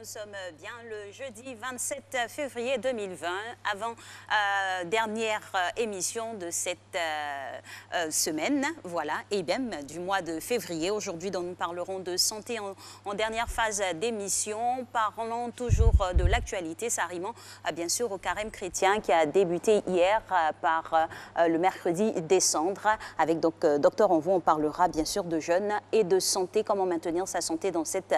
sommes bien le jeudi 27 février 2020, avant dernière émission de cette semaine, voilà, et même du mois de février. Aujourd'hui, nous parlerons de santé en dernière phase d'émission, parlons toujours de l'actualité, s'arrimant bien sûr au carême chrétien qui a débuté hier par le mercredi décembre. Avec donc Docteur Envo, on parlera bien sûr de jeûne et de santé, comment maintenir sa santé dans cette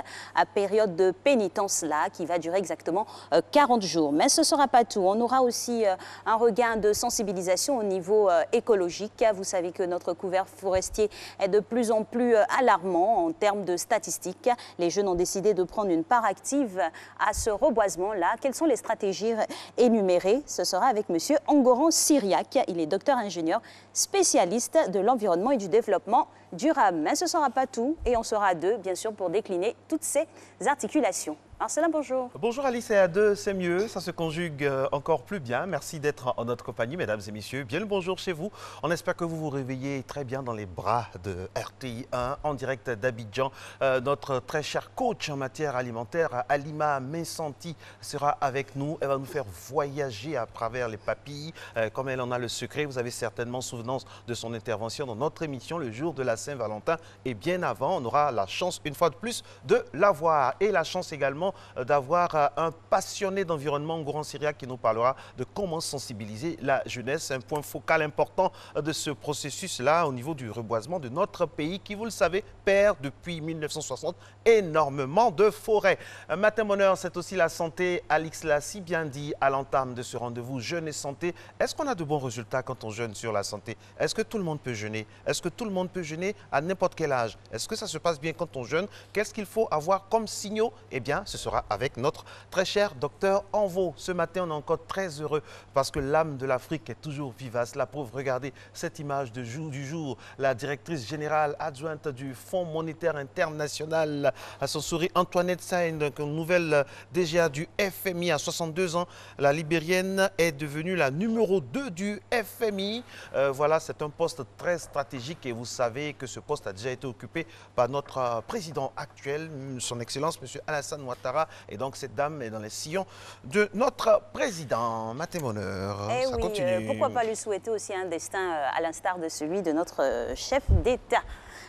période de pénitence-là qui va durer exactement 40 jours. Mais ce ne sera pas tout. On aura aussi un regain de sensibilisation au niveau écologique. Vous savez que notre couvert forestier est de plus en plus alarmant en termes de statistiques. Les jeunes ont décidé de prendre une part active à ce reboisement-là. Quelles sont les stratégies énumérées? Ce sera avec M. Engoran Syriac. Il est docteur-ingénieur spécialiste de l'environnement et du développement durable. Mais ce ne sera pas tout et on sera à deux, bien sûr, pour décliner toutes ces articulations. Marcelin, bonjour. Bonjour Alice, et à deux, c'est mieux, ça se conjugue encore plus bien. Merci d'être en notre compagnie, mesdames et messieurs. Bien le bonjour chez vous. On espère que vous vous réveillez très bien dans les bras de RTI 1 en direct d'Abidjan. Notre très cher coach en matière alimentaire, Alima Messanti, sera avec nous. Elle va nous faire voyager à travers les papilles. Comme elle en a le secret, vous avez certainement souvenance de son intervention dans notre émission le jour de la Saint-Valentin. Et bien avant, on aura la chance, une fois de plus, de la voir. Et la chance également d'avoir un passionné d'environnement, Engoran Syriac, qui nous parlera de comment sensibiliser la jeunesse. Un point focal important de ce processus-là au niveau du reboisement de notre pays qui, vous le savez, perd depuis 1960 énormément de forêts. Matin bonheur, c'est aussi la santé. Alix l'a si bien dit à l'entame de ce rendez-vous jeûne et santé. Est-ce qu'on a de bons résultats quand on jeûne sur la santé? Est-ce que tout le monde peut jeûner? Est-ce que tout le monde peut jeûner à n'importe quel âge? Est-ce que ça se passe bien quand on jeûne? Qu'est-ce qu'il faut avoir comme signaux? Eh bien, ce sera avec notre très cher docteur Envo. Ce matin, on est encore très heureux parce que l'âme de l'Afrique est toujours vivace. La pauvre, regardez cette image du jour. La directrice générale adjointe du Fonds monétaire international à son sourire, Antoinette Saïn, nouvelle DGA du FMI à 62 ans. La Libérienne est devenue la numéro 2 du FMI. Voilà, c'est un poste très stratégique et vous savez que ce poste a déjà été occupé par notre président actuel, son Excellence, M. Alassane Ouattara. Et donc, cette dame est dans les sillons de notre président. Matin bonheur, ça oui, continue. Pourquoi pas lui souhaiter aussi un destin à l'instar de celui de notre chef d'État.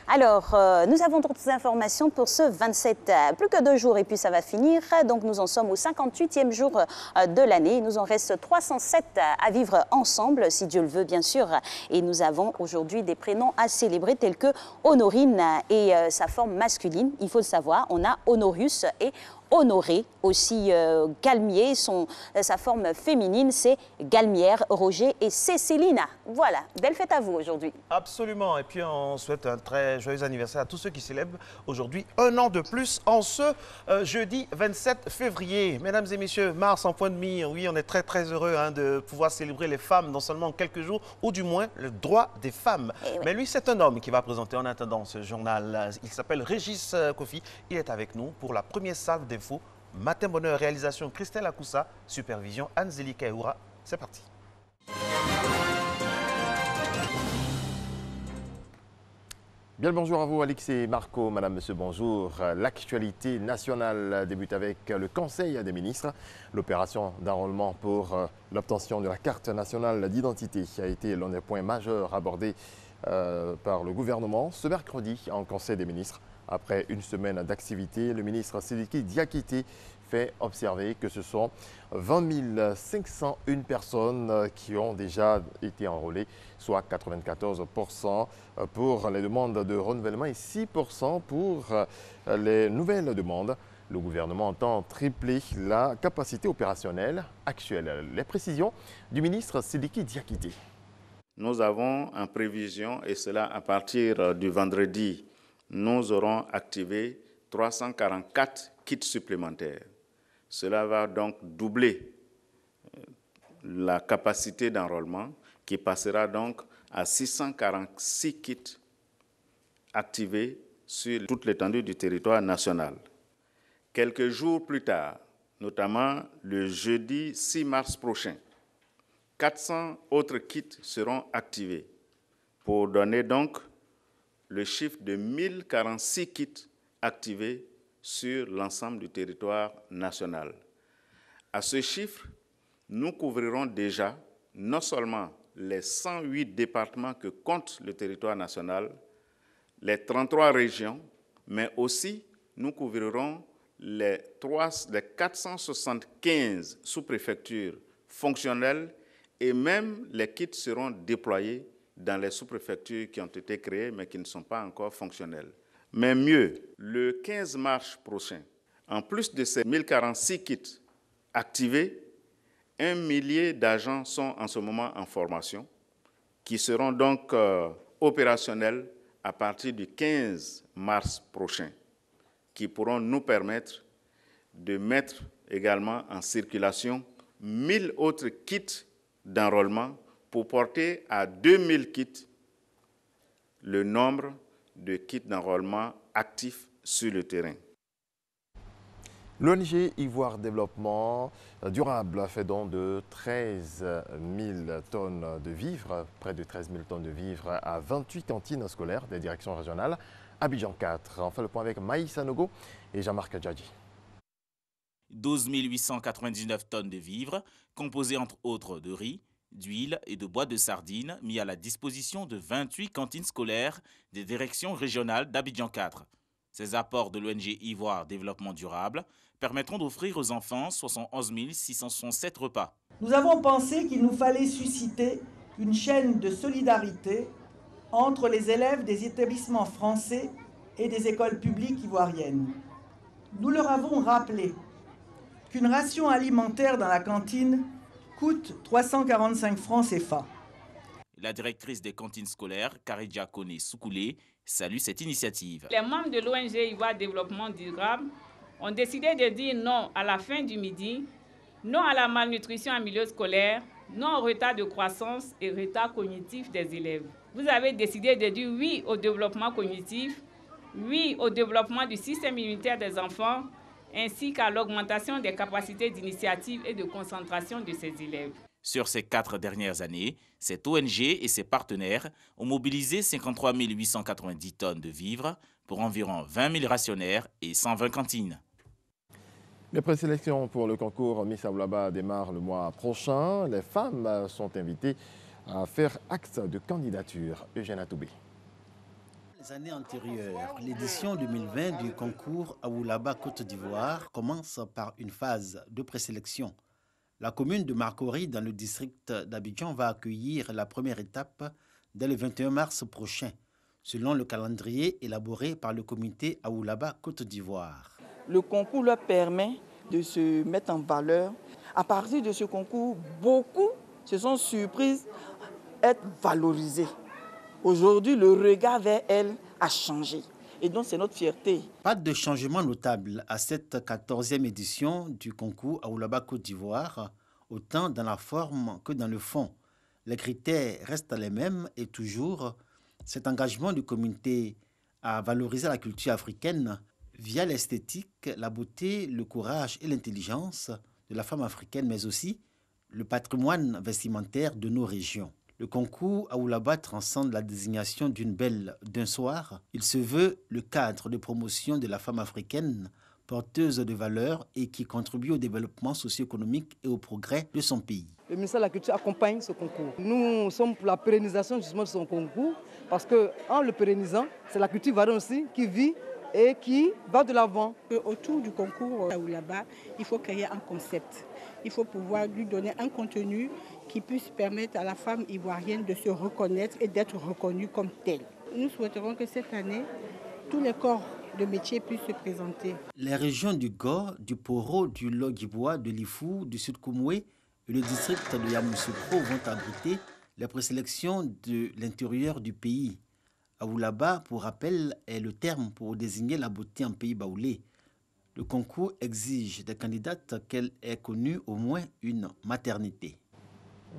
Alors, nous avons d'autres informations pour ce 27, plus que 2 jours et puis ça va finir. Donc, nous en sommes au 58e jour de l'année. Il nous en reste 307 à vivre ensemble, si Dieu le veut, bien sûr. Et nous avons aujourd'hui des prénoms à célébrer tels que Honorine et sa forme masculine. Il faut le savoir, on a Honorius et Honoré, aussi Galmier, sa forme féminine, c'est Galmière, Roger et Cécilina. Voilà, belle fête à vous aujourd'hui. Absolument, et puis on souhaite un très joyeux anniversaire à tous ceux qui célèbrent aujourd'hui 1 an de plus en ce jeudi 27 février. Mesdames et messieurs, Mars en point de mire, oui, on est très très heureux de pouvoir célébrer les femmes non seulement en quelques jours, ou du moins le droit des femmes. Oui. Mais lui, c'est un homme qui va présenter en attendant ce journal. Il s'appelle Régis Kofi, il est avec nous pour la première salve d'infos. Matin bonheur, réalisation Christelle Akoussa, supervision Anzeli Kaoura. C'est parti. Bien le bonjour à vous, Alix et Marco. Madame, monsieur, bonjour. L'actualité nationale débute avec le Conseil des ministres. L'opération d'enrôlement pour l'obtention de la carte nationale d'identité a été l'un des points majeurs abordés par le gouvernement ce mercredi en Conseil des ministres. Après une semaine d'activité, le ministre Sidiki Diakité fait observer que ce sont 20 501 personnes qui ont déjà été enrôlées, soit 94% pour les demandes de renouvellement et 6% pour les nouvelles demandes. Le gouvernement entend tripler la capacité opérationnelle actuelle. Les précisions du ministre Sidiki Diakité. Nous avons en prévision, et cela à partir du vendredi, nous aurons activé 344 kits supplémentaires. Cela va donc doubler la capacité d'enrôlement qui passera donc à 646 kits activés sur toute l'étendue du territoire national. Quelques jours plus tard, notamment le jeudi 6 mars prochain, 400 autres kits seront activés pour donner donc le chiffre de 1046 kits activés sur l'ensemble du territoire national. À ce chiffre, nous couvrirons déjà non seulement les 108 départements que compte le territoire national, les 33 régions, mais aussi nous couvrirons les 475 sous-préfectures fonctionnelles et même les kits seront déployés dans les sous-préfectures qui ont été créées mais qui ne sont pas encore fonctionnelles. Mais mieux, le 15 mars prochain, en plus de ces 1046 kits activés, 1 millier d'agents sont en ce moment en formation, qui seront donc opérationnels à partir du 15 mars prochain, qui pourront nous permettre de mettre également en circulation 1000 autres kits d'enrôlement pour porter à 2000 kits le nombre de kits d'enrôlement actifs sur le terrain. L'ONG Ivoire Développement Durable fait don de 13 000 tonnes de vivres, près de 13 000 tonnes de vivres à 28 cantines scolaires des directions régionales. Abidjan 4. On fait le point avec Maïs Sanogo et Jean-Marc Adjadji. 12 899 tonnes de vivres, composées entre autres de riz, d'huile et de bois de sardines, mis à la disposition de 28 cantines scolaires des directions régionales d'Abidjan 4. Ces apports de l'ONG Ivoire Développement Durable permettront d'offrir aux enfants 71 667 repas. Nous avons pensé qu'il nous fallait susciter une chaîne de solidarité entre les élèves des établissements français et des écoles publiques ivoiriennes. Nous leur avons rappelé qu'une ration alimentaire dans la cantine coûte 345 francs CFA. La directrice des cantines scolaires, Karidja Kone Soukoulé, salue cette initiative. Les membres de l'ONG Ivoire Développement Durable ont décidé de dire non à la faim du midi, non à la malnutrition en milieu scolaire, non au retard de croissance et retard cognitif des élèves. Vous avez décidé de dire oui au développement cognitif, oui au développement du système immunitaire des enfants, ainsi qu'à l'augmentation des capacités d'initiative et de concentration de ces élèves. Sur ces 4 dernières années, cette ONG et ses partenaires ont mobilisé 53 890 tonnes de vivres pour environ 20 000 rationnaires et 120 cantines. Les présélections pour le concours Miss Aoulaba démarrent le mois prochain. Les femmes sont invitées à faire acte de candidature. Eugène Atoubé. Les années antérieures, l'édition 2020 du concours Aoulaba Côte d'Ivoire commence par une phase de présélection. La commune de Marcory, dans le district d'Abidjan, va accueillir la première étape dès le 21 mars prochain, selon le calendrier élaboré par le comité Aoulaba Côte d'Ivoire. Le concours leur permet de se mettre en valeur. À partir de ce concours, beaucoup se sont surprises être valorisées. Aujourd'hui, le regard vers elles a changé. Et donc, c'est notre fierté. Pas de changement notable à cette 14e édition du concours Aoulaba Côte d'Ivoire, autant dans la forme que dans le fond. Les critères restent les mêmes et toujours cet engagement du comité à valoriser la culture africaine via l'esthétique, la beauté, le courage et l'intelligence de la femme africaine, mais aussi le patrimoine vestimentaire de nos régions. Le concours Aoulaba transcende la désignation d'une belle d'un soir. Il se veut le cadre de promotion de la femme africaine, porteuse de valeurs et qui contribue au développement socio-économique et au progrès de son pays. Le ministère de la Culture accompagne ce concours. Nous sommes pour la pérennisation justement de son concours parce qu'en le pérennisant, c'est la culture ivoirienne aussi qui vit et qui va de l'avant. Autour du concours Aoulaba, il faut créer un concept. Il faut pouvoir lui donner un contenu qui puisse permettre à la femme ivoirienne de se reconnaître et d'être reconnue comme telle. Nous souhaiterons que cette année, tous les corps de métier puissent se présenter. Les régions du Gor, du Poro, du Logibwa, de l'Ifou, du Sud-Koumoué et le district de Yamoussoukro vont abriter les présélections de l'intérieur du pays. Aoulaba, pour rappel, est le terme pour désigner la beauté en pays baoulé. Le concours exige des candidates qu'elle ait connu au moins une maternité.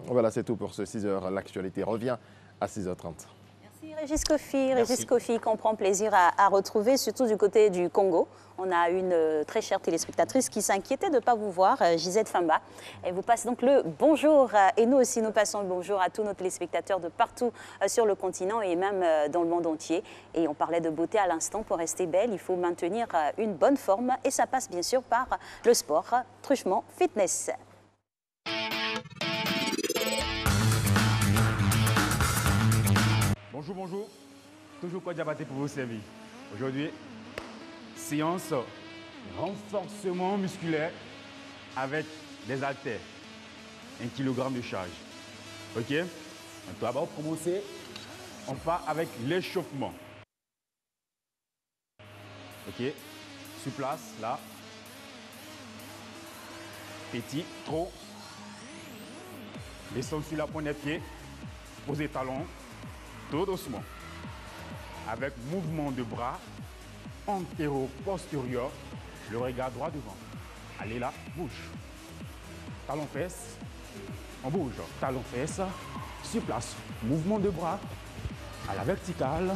Voilà, c'est tout pour ce 6h. L'actualité revient à 6h30. Merci. Régis Kofi, qu'on prend plaisir à retrouver, surtout du côté du Congo. On a une très chère téléspectatrice qui s'inquiétait de ne pas vous voir, Gisette Famba. Elle vous passe donc le bonjour. Et nous aussi, nous passons le bonjour à tous nos téléspectateurs de partout sur le continent et même dans le monde entier. Et on parlait de beauté à l'instant. Pour rester belle, il faut maintenir une bonne forme. Et ça passe bien sûr par le sport, Truchement Fitness. Bonjour, bonjour. Toujours quoi Diabaté pour vous servir. Aujourd'hui, séance renforcement musculaire avec des haltères. 1 kg de charge. Ok? Donc, avant de commencer, on part avec l'échauffement. Ok? Sur place, là. Petit, trop. Descendre sur la pointe des pieds. Posez talons. Tout doucement. Avec mouvement de bras antéro-postérieur, le regard droit devant. Allez là, bouge. Talon fesse, on bouge. Talon fesse, sur place. Mouvement de bras à la verticale.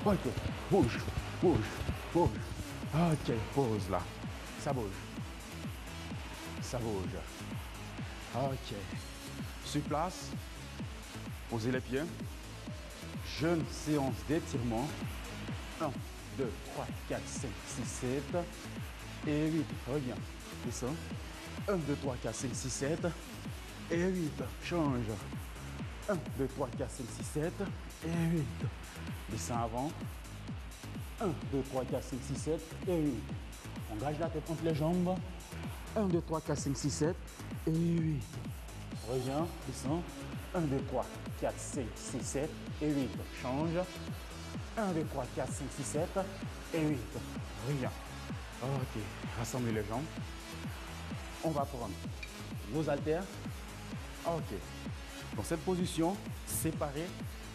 Ok, bouge, bouge, bouge. Ok, pause là. Ça bouge. Ça bouge. Ok. Sur place, posez les pieds. Jeune séance d'étirement. 1, 2, 3, 4, 5, 6, 7 et 8. Reviens. Descends. 1, 2, 3, 4, 5, 6, 7 et 8. Change. 1, 2, 3, 4, 5, 6, 7 et 8. Descends avant. 1, 2, 3, 4, 5, 6, 7 et 8. Engage la tête entre les jambes. 1, 2, 3, 4, 5, 6, 7 et 8. Reviens. Descends. 1, 2, 3, 4, 5, 6, 7 et 8. Change. 1, 2, 3, 4, 5, 6, 7 et 8. Reviens. Ok. Rassemblez les jambes. On va prendre nos haltères. Ok. Dans cette position, séparez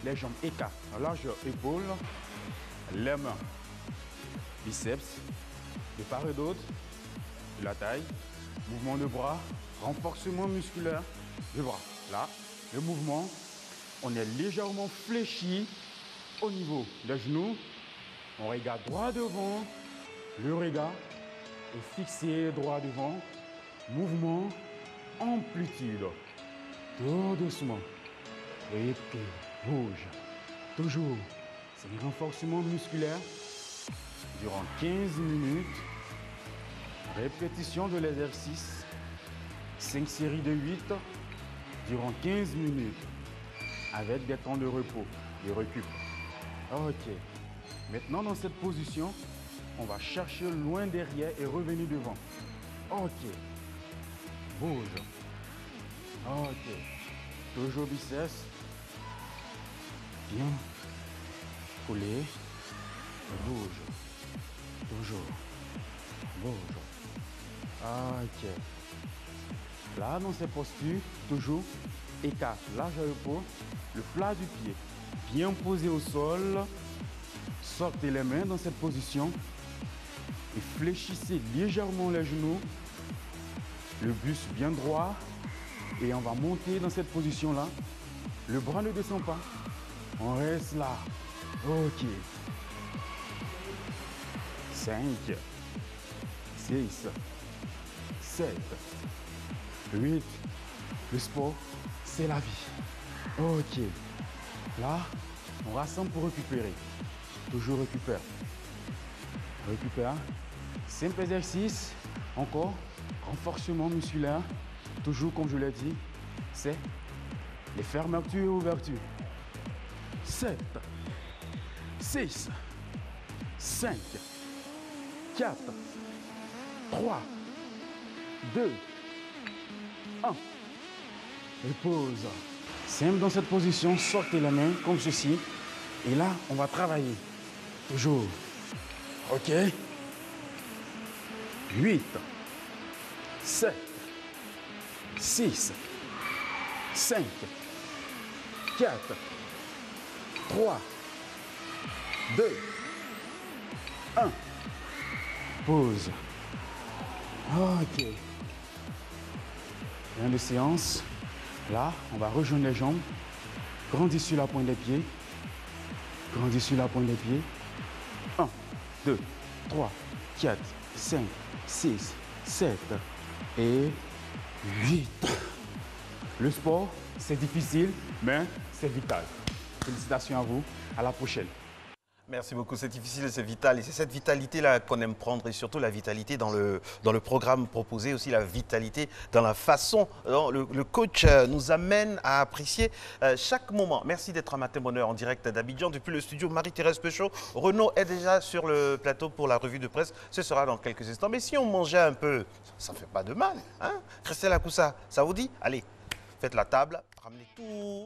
les jambes écartes. Largeur épaule. Les mains. Biceps. De part et d'autre. De la taille. Mouvement de bras. Renforcement musculaire du bras. Là. Le mouvement, on est légèrement fléchi au niveau des genoux. On regarde droit devant. Le regard est fixé droit devant. Mouvement, amplitude. Tout doucement. Respire, bouge. Toujours. C'est un renforcement musculaire durant 15 minutes. Répétition de l'exercice. 5 séries de 8. Durant 15 minutes, avec des temps de repos, de récup. Ok. Maintenant, dans cette position, on va chercher loin derrière et revenir devant. Ok. Bouge. Ok. Toujours biceps. Bien. Coller. Bouge. Toujours. Bouge. Ok. Là, dans cette posture, toujours écart, largeur épaule, le plat du pied bien posé au sol. Sortez les mains dans cette position et fléchissez légèrement les genoux. Le buste bien droit et on va monter dans cette position-là. Le bras ne descend pas. On reste là. Ok. 5, 6, 7, 8. Le sport, c'est la vie. Ok. Là, on rassemble pour récupérer. Toujours récupère. Récupère. Simple exercice. Encore. Renforcement musculaire. Toujours, comme je l'ai dit, c'est les fermetures et ouvertures. 7, 6, 5, 4, 3, 2, 1. Et pause. Simple dans cette position, sortez la main comme ceci. Et là, on va travailler. Toujours. OK. 8, 7, 6, 5, 4, 3, 2, 1. Pause. OK. Fin de séance. Là, on va rejoindre les jambes. Grandis sur la pointe des pieds. Grandis sur la pointe des pieds. 1, 2, 3, 4, 5, 6, 7 et 8. Le sport, c'est difficile, mais c'est vital. Félicitations à vous. À la prochaine. Merci beaucoup, c'est difficile, c'est vital. Et c'est cette vitalité-là qu'on aime prendre et surtout la vitalité dans le programme proposé, aussi la vitalité dans la façon dont le coach nous amène à apprécier chaque moment. Merci d'être un matin bonheur en direct d'Abidjan depuis le studio Marie-Thérèse Péchaud. Renaud est déjà sur le plateau pour la revue de presse. Ce sera dans quelques instants. Mais si on mangeait un peu, ça ne fait pas de mal. Hein? Christelle Akoussa, ça vous dit? Allez, faites la table, ramenez tout.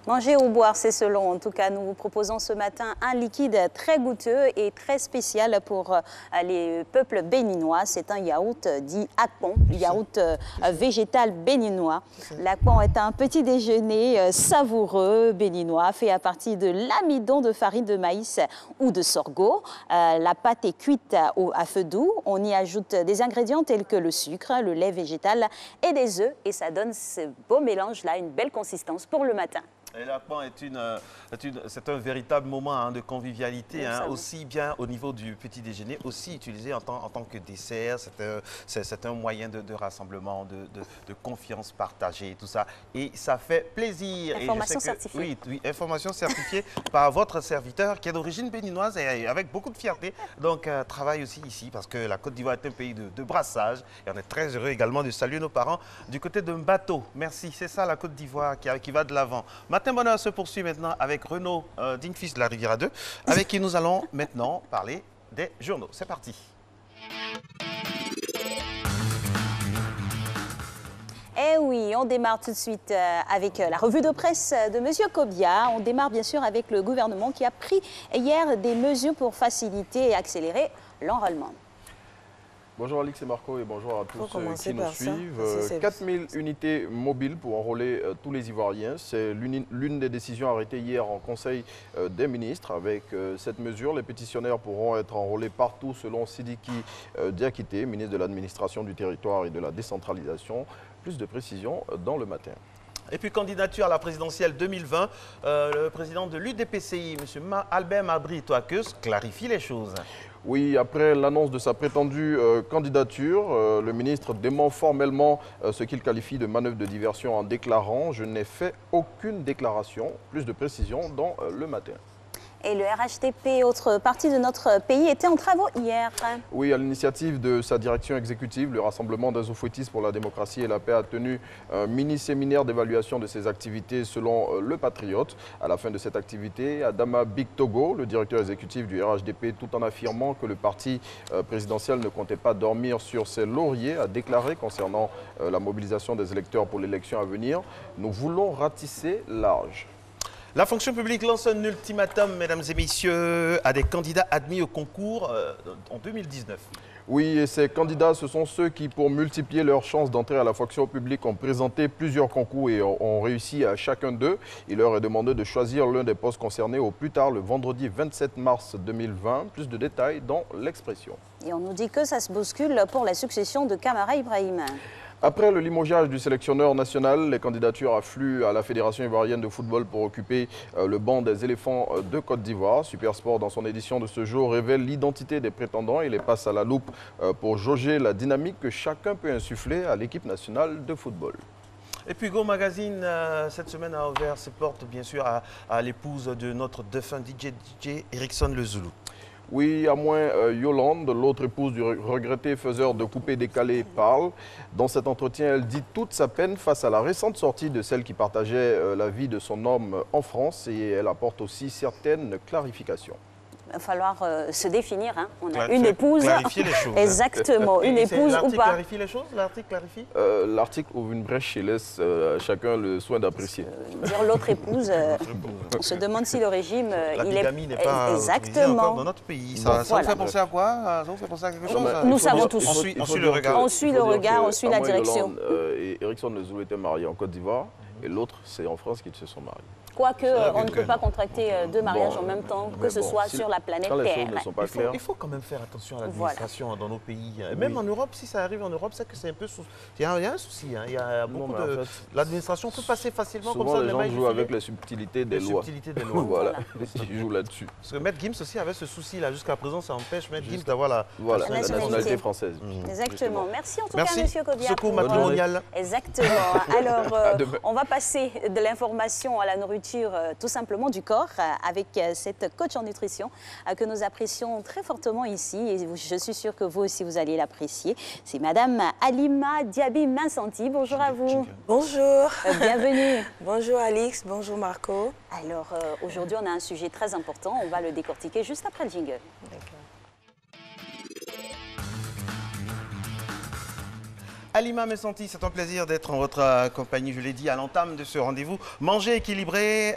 Manger ou boire, c'est selon. En tout cas, nous vous proposons ce matin un liquide très goûteux et très spécial pour les peuples béninois. C'est un yaourt dit akpon, yaourt végétal béninois. L'akpon est un petit déjeuner savoureux béninois fait à partir de l'amidon de farine de maïs ou de sorgho. La pâte est cuite à feu doux. On y ajoute des ingrédients tels que le sucre, le lait végétal et des œufs. Et ça donne ce beau mélange-là, une belle consistance pour le matin. Et l'akpon c'est un véritable moment de convivialité, aussi bien au niveau du petit déjeuner, aussi utilisé en tant que dessert. C'est un moyen de rassemblement, de confiance partagée, tout ça. Et ça fait plaisir. Information certifiée. Oui, information certifiée par votre serviteur qui est d'origine béninoise et avec beaucoup de fierté. Donc, travaille aussi ici parce que la Côte d'Ivoire est un pays de brassage. Et on est très heureux également de saluer nos parents du côté de Mbato. Merci, c'est ça la Côte d'Ivoire qui va de l'avant. Matin bonheur se poursuit maintenant avec Renaud, digne fils de la Riviera 2, avec qui nous allons maintenant parler des journaux. C'est parti. Eh oui, on démarre tout de suite avec la revue de presse de M. Kobia. On démarre bien sûr avec le gouvernement qui a pris hier des mesures pour faciliter et accélérer l'enrôlement. Bonjour Alix et Marco et bonjour à tous ceux qui nous suivent. 4000 unités mobiles pour enrôler tous les Ivoiriens. C'est l'une des décisions arrêtées hier en Conseil des ministres. Avec cette mesure, les pétitionnaires pourront être enrôlés partout selon Sidiki Diakité, ministre de l'Administration du Territoire et de la Décentralisation. Plus de précisions dans le matin. Et puis, candidature à la présidentielle 2020, le président de l'UDPCI, M. Albert Mabry Touakeus, clarifie les choses. Oui, après l'annonce de sa prétendue candidature, le ministre dément formellement ce qu'il qualifie de manœuvre de diversion en déclarant « Je n'ai fait aucune déclaration ». Plus de précisions dans le matin. Et le RHTP, autre partie de notre pays, était en travaux hier. Oui, à l'initiative de sa direction exécutive, le Rassemblement des Oufouettistes pour la démocratie et la paix a tenu un mini-séminaire d'évaluation de ses activités selon le Patriote. À la fin de cette activité, Adama Big-Togo, le directeur exécutif du RHDP, tout en affirmant que le parti présidentiel ne comptait pas dormir sur ses lauriers, a déclaré concernant la mobilisation des électeurs pour l'élection à venir « Nous voulons ratisser large ». La fonction publique lance un ultimatum, mesdames et messieurs, à des candidats admis au concours en 2019. Oui, et ces candidats, ce sont ceux qui, pour multiplier leurs chances d'entrer à la fonction publique, ont présenté plusieurs concours et ont réussi à chacun d'eux. Il leur est demandé de choisir l'un des postes concernés au plus tard le vendredi 27 mars 2020. Plus de détails dans l'Expression. Et on nous dit que ça se bouscule pour la succession de Camara Ibrahim. Après le limogeage du sélectionneur national, les candidatures affluent à la Fédération ivoirienne de football pour occuper le banc des éléphants de Côte d'Ivoire. Supersport, dans son édition de ce jour, révèle l'identité des prétendants et les passe à la loupe pour jauger la dynamique que chacun peut insuffler à l'équipe nationale de football. Et puis Go Magazine, cette semaine, a ouvert ses portes, bien sûr, à l'épouse de notre défunt DJ Erickson Le Zoulou. Oui, à moins Yolande, l'autre épouse du regretté faiseur de coupé décalé, parle. Dans cet entretien, elle dit toute sa peine face à la récente sortie de celle qui partageait la vie de son homme en France et elle apporte aussi certaines clarifications. Il va falloir se définir. Hein. On a une épouse. Clarifier les choses. Exactement. Une épouse ou pas. L'article clarifie les choses? L'article clarifie? L'article ouvre une brèche et laisse chacun le soin d'apprécier. Dire l'autre épouse, on se demande si le régime la il bigamie n'est pas exactement dans notre pays. Ça vous fait penser à quoi? Ça vous fait penser à quelque chose? Nous savons tous. On suit le regard. On suit le regard, on suit la direction. Et Erickson Le Zoulou était marié en Côte d'Ivoire et l'autre, c'est en France qu'ils se sont mariés. Quoique, on ne peut pas contracter deux mariages en même temps, que ce soit sur la planète Terre. Il faut quand même faire attention à l'administration dans nos pays. Et même en Europe, si ça arrive en Europe, c'est que c'est un peu... Il y a un souci. Il y a beaucoup de... L'administration peut passer facilement comme ça. Souvent, les gens jouent avec les subtilités des lois. Voilà, ils jouent là-dessus. Parce que Maître Gims aussi avait ce souci-là. Jusqu'à présent, ça empêche Maître Gims d'avoir la nationalité française. Exactement. Merci en tout cas, Monsieur Kobia. Secours matrimonial. Exactement. Alors, on va passer de l'information à la nourriture tout simplement du corps avec cette coach en nutrition que nous apprécions très fortement ici et je suis sûre que vous aussi vous allez l'apprécier. C'est Madame Halima Diaby Mansanti. Bonjour à vous. Bonjour. Bienvenue. Bonjour Alix, bonjour Marco. Alors aujourd'hui on a un sujet très important, on va le décortiquer juste après le jingle. D'accord. Halima Mansanti, c'est un plaisir d'être en votre compagnie, je l'ai dit à l'entame de ce rendez-vous. Manger équilibré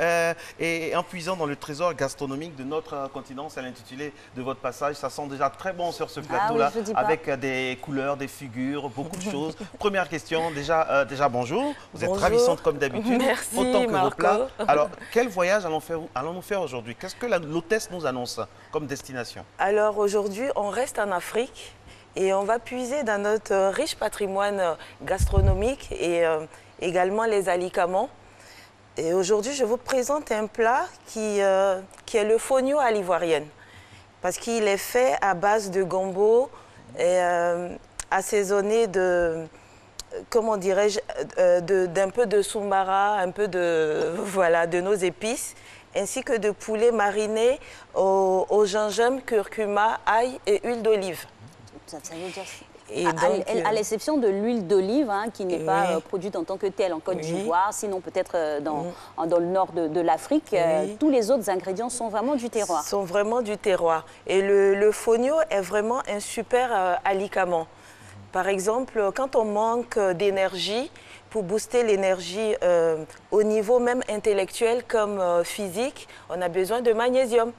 et en puisant dans le trésor gastronomique de notre continent, c'est l'intitulé de votre passage. Ça sent déjà très bon sur ce plateau-là, avec des couleurs, des figures, beaucoup de choses. Première question, déjà bonjour. Vous êtes ravissante comme d'habitude, autant que vos plats. Alors, quel voyage allons-nous faire aujourd'hui? Qu'est-ce que l'hôtesse nous annonce comme destination? Alors aujourd'hui, on reste en Afrique. Et on va puiser dans notre riche patrimoine gastronomique et également les alicaments. Et aujourd'hui, je vous présente un plat qui est le fognon à l'ivoirienne. Parce qu'il est fait à base de gombo et assaisonné de, comment dirais-je, d'un peu de soumara, un peu de nos épices, ainsi que de poulet mariné au gingembre, curcuma, ail et huile d'olive. Ça veut dire, à l'exception de l'huile d'olive, qui n'est pas produite en tant que telle en Côte d'Ivoire, sinon peut-être dans le nord de l'Afrique, tous les autres ingrédients sont vraiment du terroir. Sont vraiment du terroir. Et le fognon est vraiment un super alicament. Par exemple, quand on manque d'énergie, pour booster l'énergie au niveau même intellectuel comme physique, on a besoin de magnésium.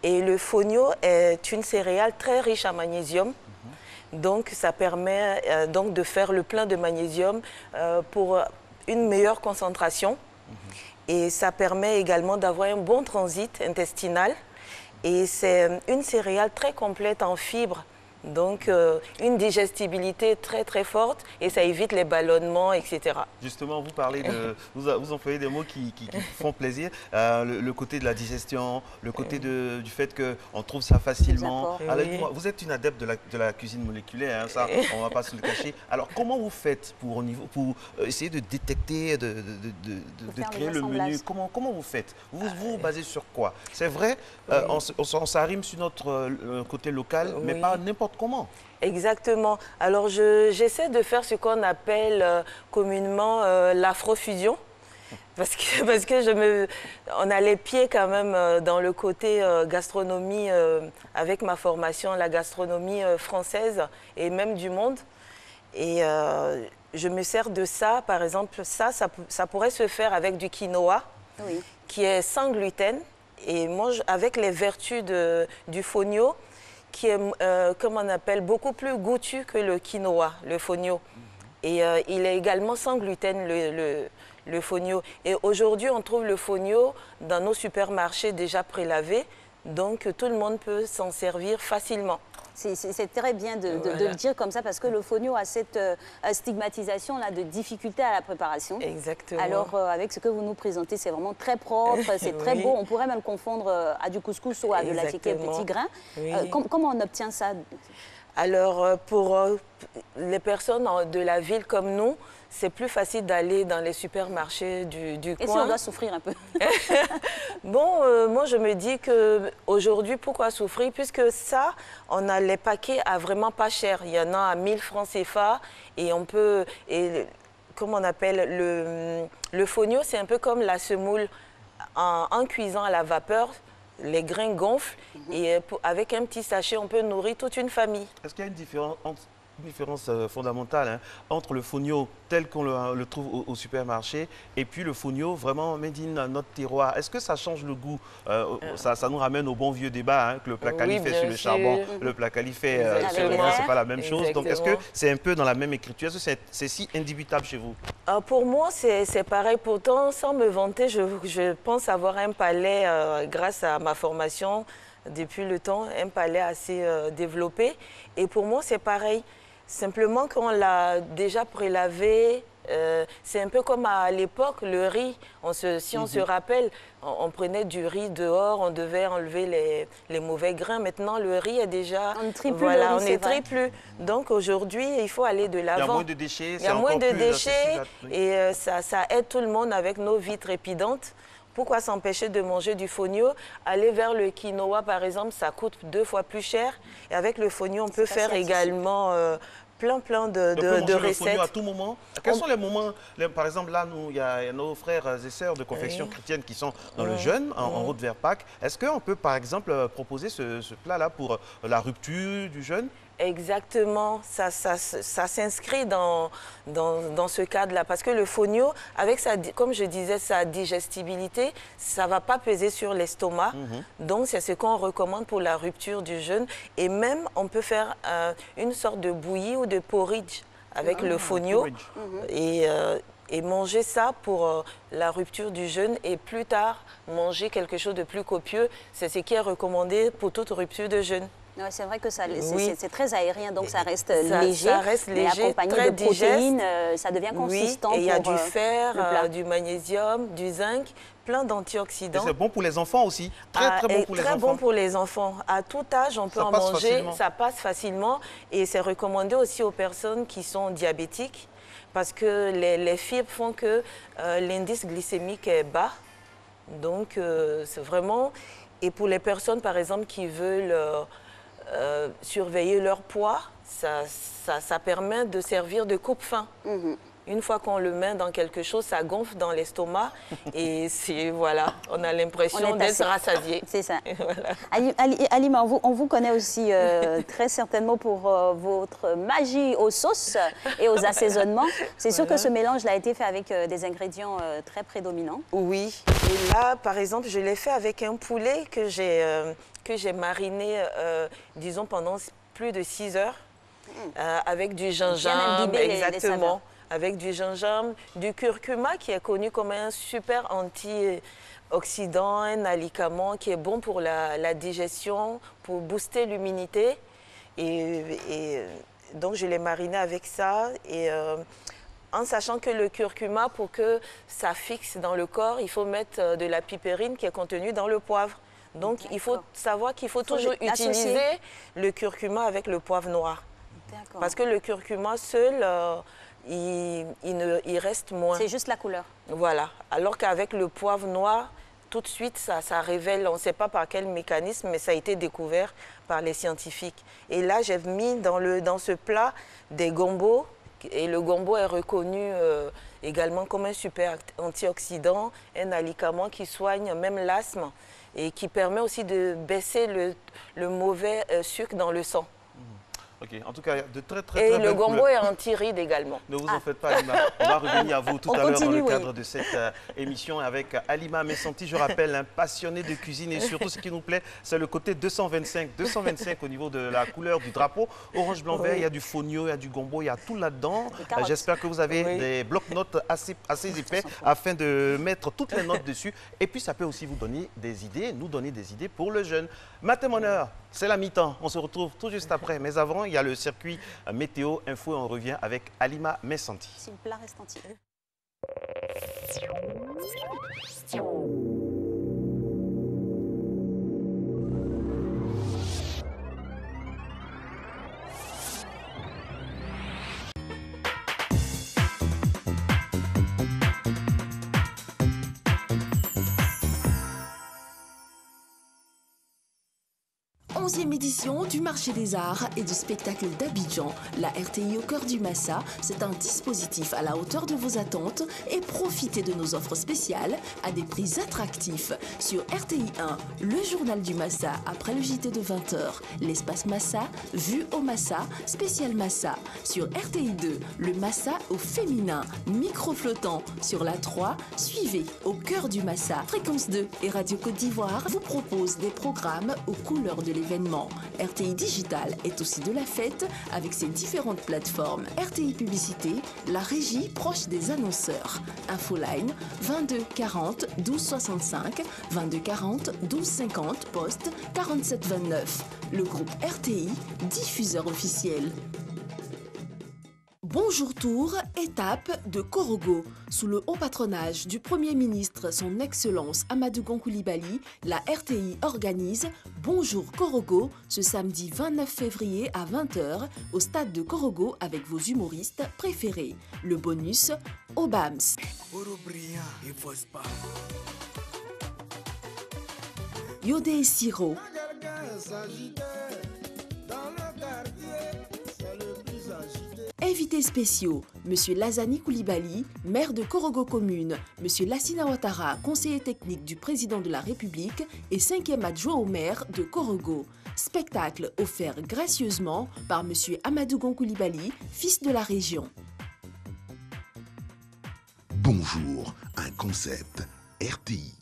Et le fognon est une céréale très riche en magnésium. Donc, ça permet donc de faire le plein de magnésium pour une meilleure concentration. Et ça permet également d'avoir un bon transit intestinal. Et c'est une céréale très complète en fibres. Donc, une digestibilité très, très forte et ça évite les ballonnements, etc. Justement, vous parlez de... Vous employez des mots qui font plaisir. Le côté de la digestion, le côté du fait qu'on trouve ça facilement. Alors, vous êtes une adepte de la cuisine moléculaire, ça, on ne va pas se le cacher. Alors, comment vous faites pour essayer de détecter, de créer le menu? Comment vous faites? Vous vous basez sur quoi? C'est vrai, on s'arrime sur notre côté local, mais pas n'importe comment. Exactement. Alors, j'essaie de faire ce qu'on appelle communément l'afrofusion. Parce que on a les pieds quand même dans le côté gastronomie, avec ma formation, la gastronomie française et même du monde. Et je me sers de ça, par exemple, ça pourrait se faire avec du quinoa, qui est sans gluten, et mange avec les vertus du fognon, qui est, comme on appelle, beaucoup plus goûtu que le quinoa, le fognon. Et il est également sans gluten, le fognon. Et aujourd'hui, on trouve le fognon dans nos supermarchés déjà prélavés, donc tout le monde peut s'en servir facilement. C'est très bien de le dire comme ça parce que le fognon a cette stigmatisation-là de difficulté à la préparation. Exactement. Alors, avec ce que vous nous présentez, c'est vraiment très propre, c'est très beau. On pourrait même le confondre à du couscous ou à de la ticket petit grain. Comment on obtient ça? Alors, pour les personnes de la ville comme nous, c'est plus facile d'aller dans les supermarchés du coin. Et si on doit souffrir un peu? Bon, moi je me dis qu'aujourd'hui, pourquoi souffrir? Puisque ça, on a les paquets à vraiment pas cher. Il y en a à 1000 francs CFA et on peut... comment on appelle le fognon, c'est un peu comme la semoule. En cuisant à la vapeur, les grains gonflent et avec un petit sachet, on peut nourrir toute une famille. Est-ce qu'il y a une différence entre différence fondamentale hein, entre le fonio tel qu'on le trouve au supermarché et puis le fonio vraiment made in notre terroir. Est-ce que ça change le goût? Ça nous ramène au bon vieux débat hein, que le plat Cali fait sur le charbon, le plat Cali fait sur le bois, c'est pas la même chose. Donc est-ce que c'est un peu dans la même écriture? Est-ce que c'est si indubitable chez vous? Pour moi, c'est pareil. Pourtant, sans me vanter, je pense avoir un palais, grâce à ma formation depuis le temps, un palais assez développé. Et pour moi, c'est pareil. Simplement qu'on l'a déjà prélavé, c'est un peu comme à l'époque, le riz. Si on se rappelle, on prenait du riz dehors, on devait enlever les mauvais grains. Maintenant, le riz est déjà... On ne trie plus voilà, le riz, on ne trie plus. Donc aujourd'hui, il faut aller de l'avant. Il y a moins de déchets. Il y a moins de déchets et ça aide tout le monde avec nos vies trépidantes. Pourquoi s'empêcher de manger du fonio? Aller vers le quinoa, par exemple, ça coûte 2 fois plus cher. Et avec le fonio, on peut faire également plein de recettes. Le fonio à tout moment. Quels sont les moments, par exemple, là, il y a nos frères et sœurs de confession chrétienne qui sont dans le jeûne, en route vers Pâques. Est-ce qu'on peut, par exemple, proposer ce plat-là pour la rupture du jeûne? Exactement, ça s'inscrit dans ce cadre-là. Parce que le fonio, avec comme je disais, sa digestibilité, ça ne va pas peser sur l'estomac. Donc, c'est ce qu'on recommande pour la rupture du jeûne. Et même, on peut faire une sorte de bouillie ou de porridge avec le fonio. Et manger ça pour la rupture du jeûne et plus tard, manger quelque chose de plus copieux. C'est ce qui est recommandé pour toute rupture de jeûne. Ouais, c'est vrai que c'est très aérien, donc ça reste léger. Ça reste léger, mais accompagné de protéines, ça devient consistant. Et il y a du fer, du magnésium, du zinc, plein d'antioxydants. C'est bon pour les enfants aussi. Très bon pour les enfants. Très bon pour les enfants. À tout âge, on peut en manger. Facilement. Ça passe facilement. Et c'est recommandé aussi aux personnes qui sont diabétiques parce que les fibres font que l'indice glycémique est bas. Donc, c'est vraiment... Et pour les personnes, par exemple, qui veulent... surveiller leur poids, ça permet de servir de coupe-faim. Une fois qu'on le met dans quelque chose, ça gonfle dans l'estomac et voilà, on a l'impression d'être rassasié. C'est ça. Voilà. Halima, on vous connaît aussi très certainement pour votre magie aux sauces et aux assaisonnements. C'est sûr que ce mélange a été fait avec des ingrédients très prédominants. Oui. Et là, par exemple, je l'ai fait avec un poulet que j'ai mariné, disons, pendant plus de 6 heures, avec du gingembre, exactement, avec du gingembre, du curcuma qui est connu comme un super antioxydant, un alicament qui est bon pour la digestion, pour booster l'immunité. Et donc, je l'ai mariné avec ça. Et en sachant que le curcuma, pour que ça fixe dans le corps, il faut mettre de la piperine qui est contenue dans le poivre. Donc, il faut savoir qu'il faut toujours utiliser le curcuma avec le poivre noir. Parce que le curcuma seul, il reste moins. C'est juste la couleur. Voilà. Alors qu'avec le poivre noir, tout de suite, ça révèle, on ne sait pas par quel mécanisme, mais ça a été découvert par les scientifiques. Et là, j'ai mis dans ce plat des gombos. Et le gombo est reconnu également comme un super antioxydant, un alicament qui soigne même l'asthme et qui permet aussi de baisser le mauvais sucre dans le sang. Ok, en tout cas, de très Et le gombo est anti-ride également. Ne vous en faites pas, Halima. On va revenir à vous tout à l'heure dans le cadre de cette émission avec Halima Messanti. Je rappelle, un passionné de cuisine et surtout ce qui nous plaît, c'est le côté 225. 225 au niveau de la couleur du drapeau. Orange, blanc, vert, il y a du fonio, il y a du gombo, il y a tout là-dedans. J'espère que vous avez des blocs-notes assez épais afin de mettre toutes les notes dessus. Et puis, ça peut aussi vous donner des idées, nous donner des idées pour le jeûne. Matin Moneur, c'est la mi-temps. On se retrouve tout juste après. Mais avant, il y a le circuit météo info et on revient avec Halima Messanti. Si le plat reste entier. 11e édition du marché des arts et du spectacle d'Abidjan. La RTI au cœur du Massa, c'est un dispositif à la hauteur de vos attentes et profitez de nos offres spéciales à des prix attractifs. Sur RTI 1, le journal du Massa après le JT de 20h, l'espace Massa, vue au Massa, spécial Massa. Sur RTI 2, le Massa au féminin, micro flottant. Sur la 3, suivez au cœur du Massa. Fréquence 2 et Radio Côte d'Ivoire vous proposent des programmes aux couleurs de l'événement. RTI Digital est aussi de la fête avec ses différentes plateformes. RTI Publicité, la régie proche des annonceurs. Infoline 22 40 12 65, 22 40 12 50, poste 47 29. Le groupe RTI, diffuseur officiel. Bonjour Tour, étape de Korogo. Sous le haut patronage du Premier ministre, son Excellence Amadou Gon Coulibaly, la RTI organise Bonjour Korogo ce samedi 29 février à 20h au stade de Korogo avec vos humoristes préférés. Le bonus, Obams. Yodé Siro. Invités spéciaux, Monsieur Lazani Coulibaly, maire de Korogo Commune, Monsieur Lassina Ouattara, conseiller technique du président de la République et 5e adjoint au maire de Korogo. Spectacle offert gracieusement par Monsieur Amadou Gon Coulibaly, fils de la région. Bonjour, un concept RTI.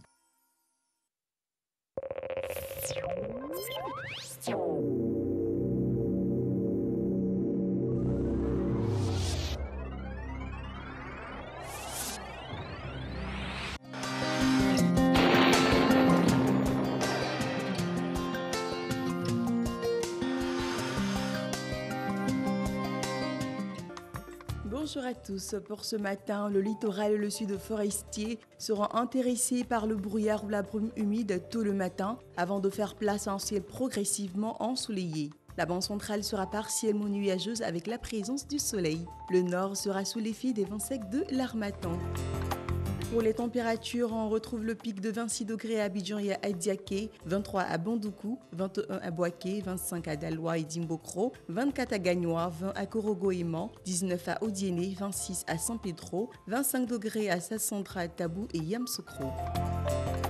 Bonjour à tous. Pour ce matin, le littoral et le sud forestier seront intéressés par le brouillard ou la brume humide tôt le matin avant de faire place à un ciel progressivement ensoleillé. La bande centrale sera partiellement nuageuse avec la présence du soleil. Le nord sera sous l'effet des vents secs de l'Harmattan. Pour les températures, on retrouve le pic de 26 degrés à Abidjan et à Adiaké, 23 à Bandoukou, 21 à Boaké, 25 à Daloa et Dimbokro, 24 à Gagnoa, 20 à Korogo et Mans, 19 à Odiéné, 26 à San Pedro, 25 degrés à Sassandra, Tabou et Yamsoukro.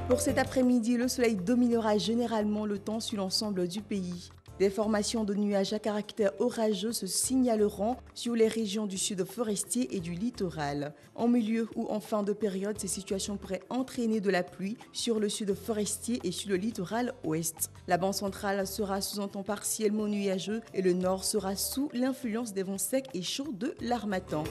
Pour cet après-midi, le soleil dominera généralement le temps sur l'ensemble du pays. Des formations de nuages à caractère orageux se signaleront sur les régions du sud forestier et du littoral. En milieu ou en fin de période, ces situations pourraient entraîner de la pluie sur le sud forestier et sur le littoral ouest. La bande centrale sera sous un temps partiellement nuageux et le nord sera sous l'influence des vents secs et chauds de l'Harmattan.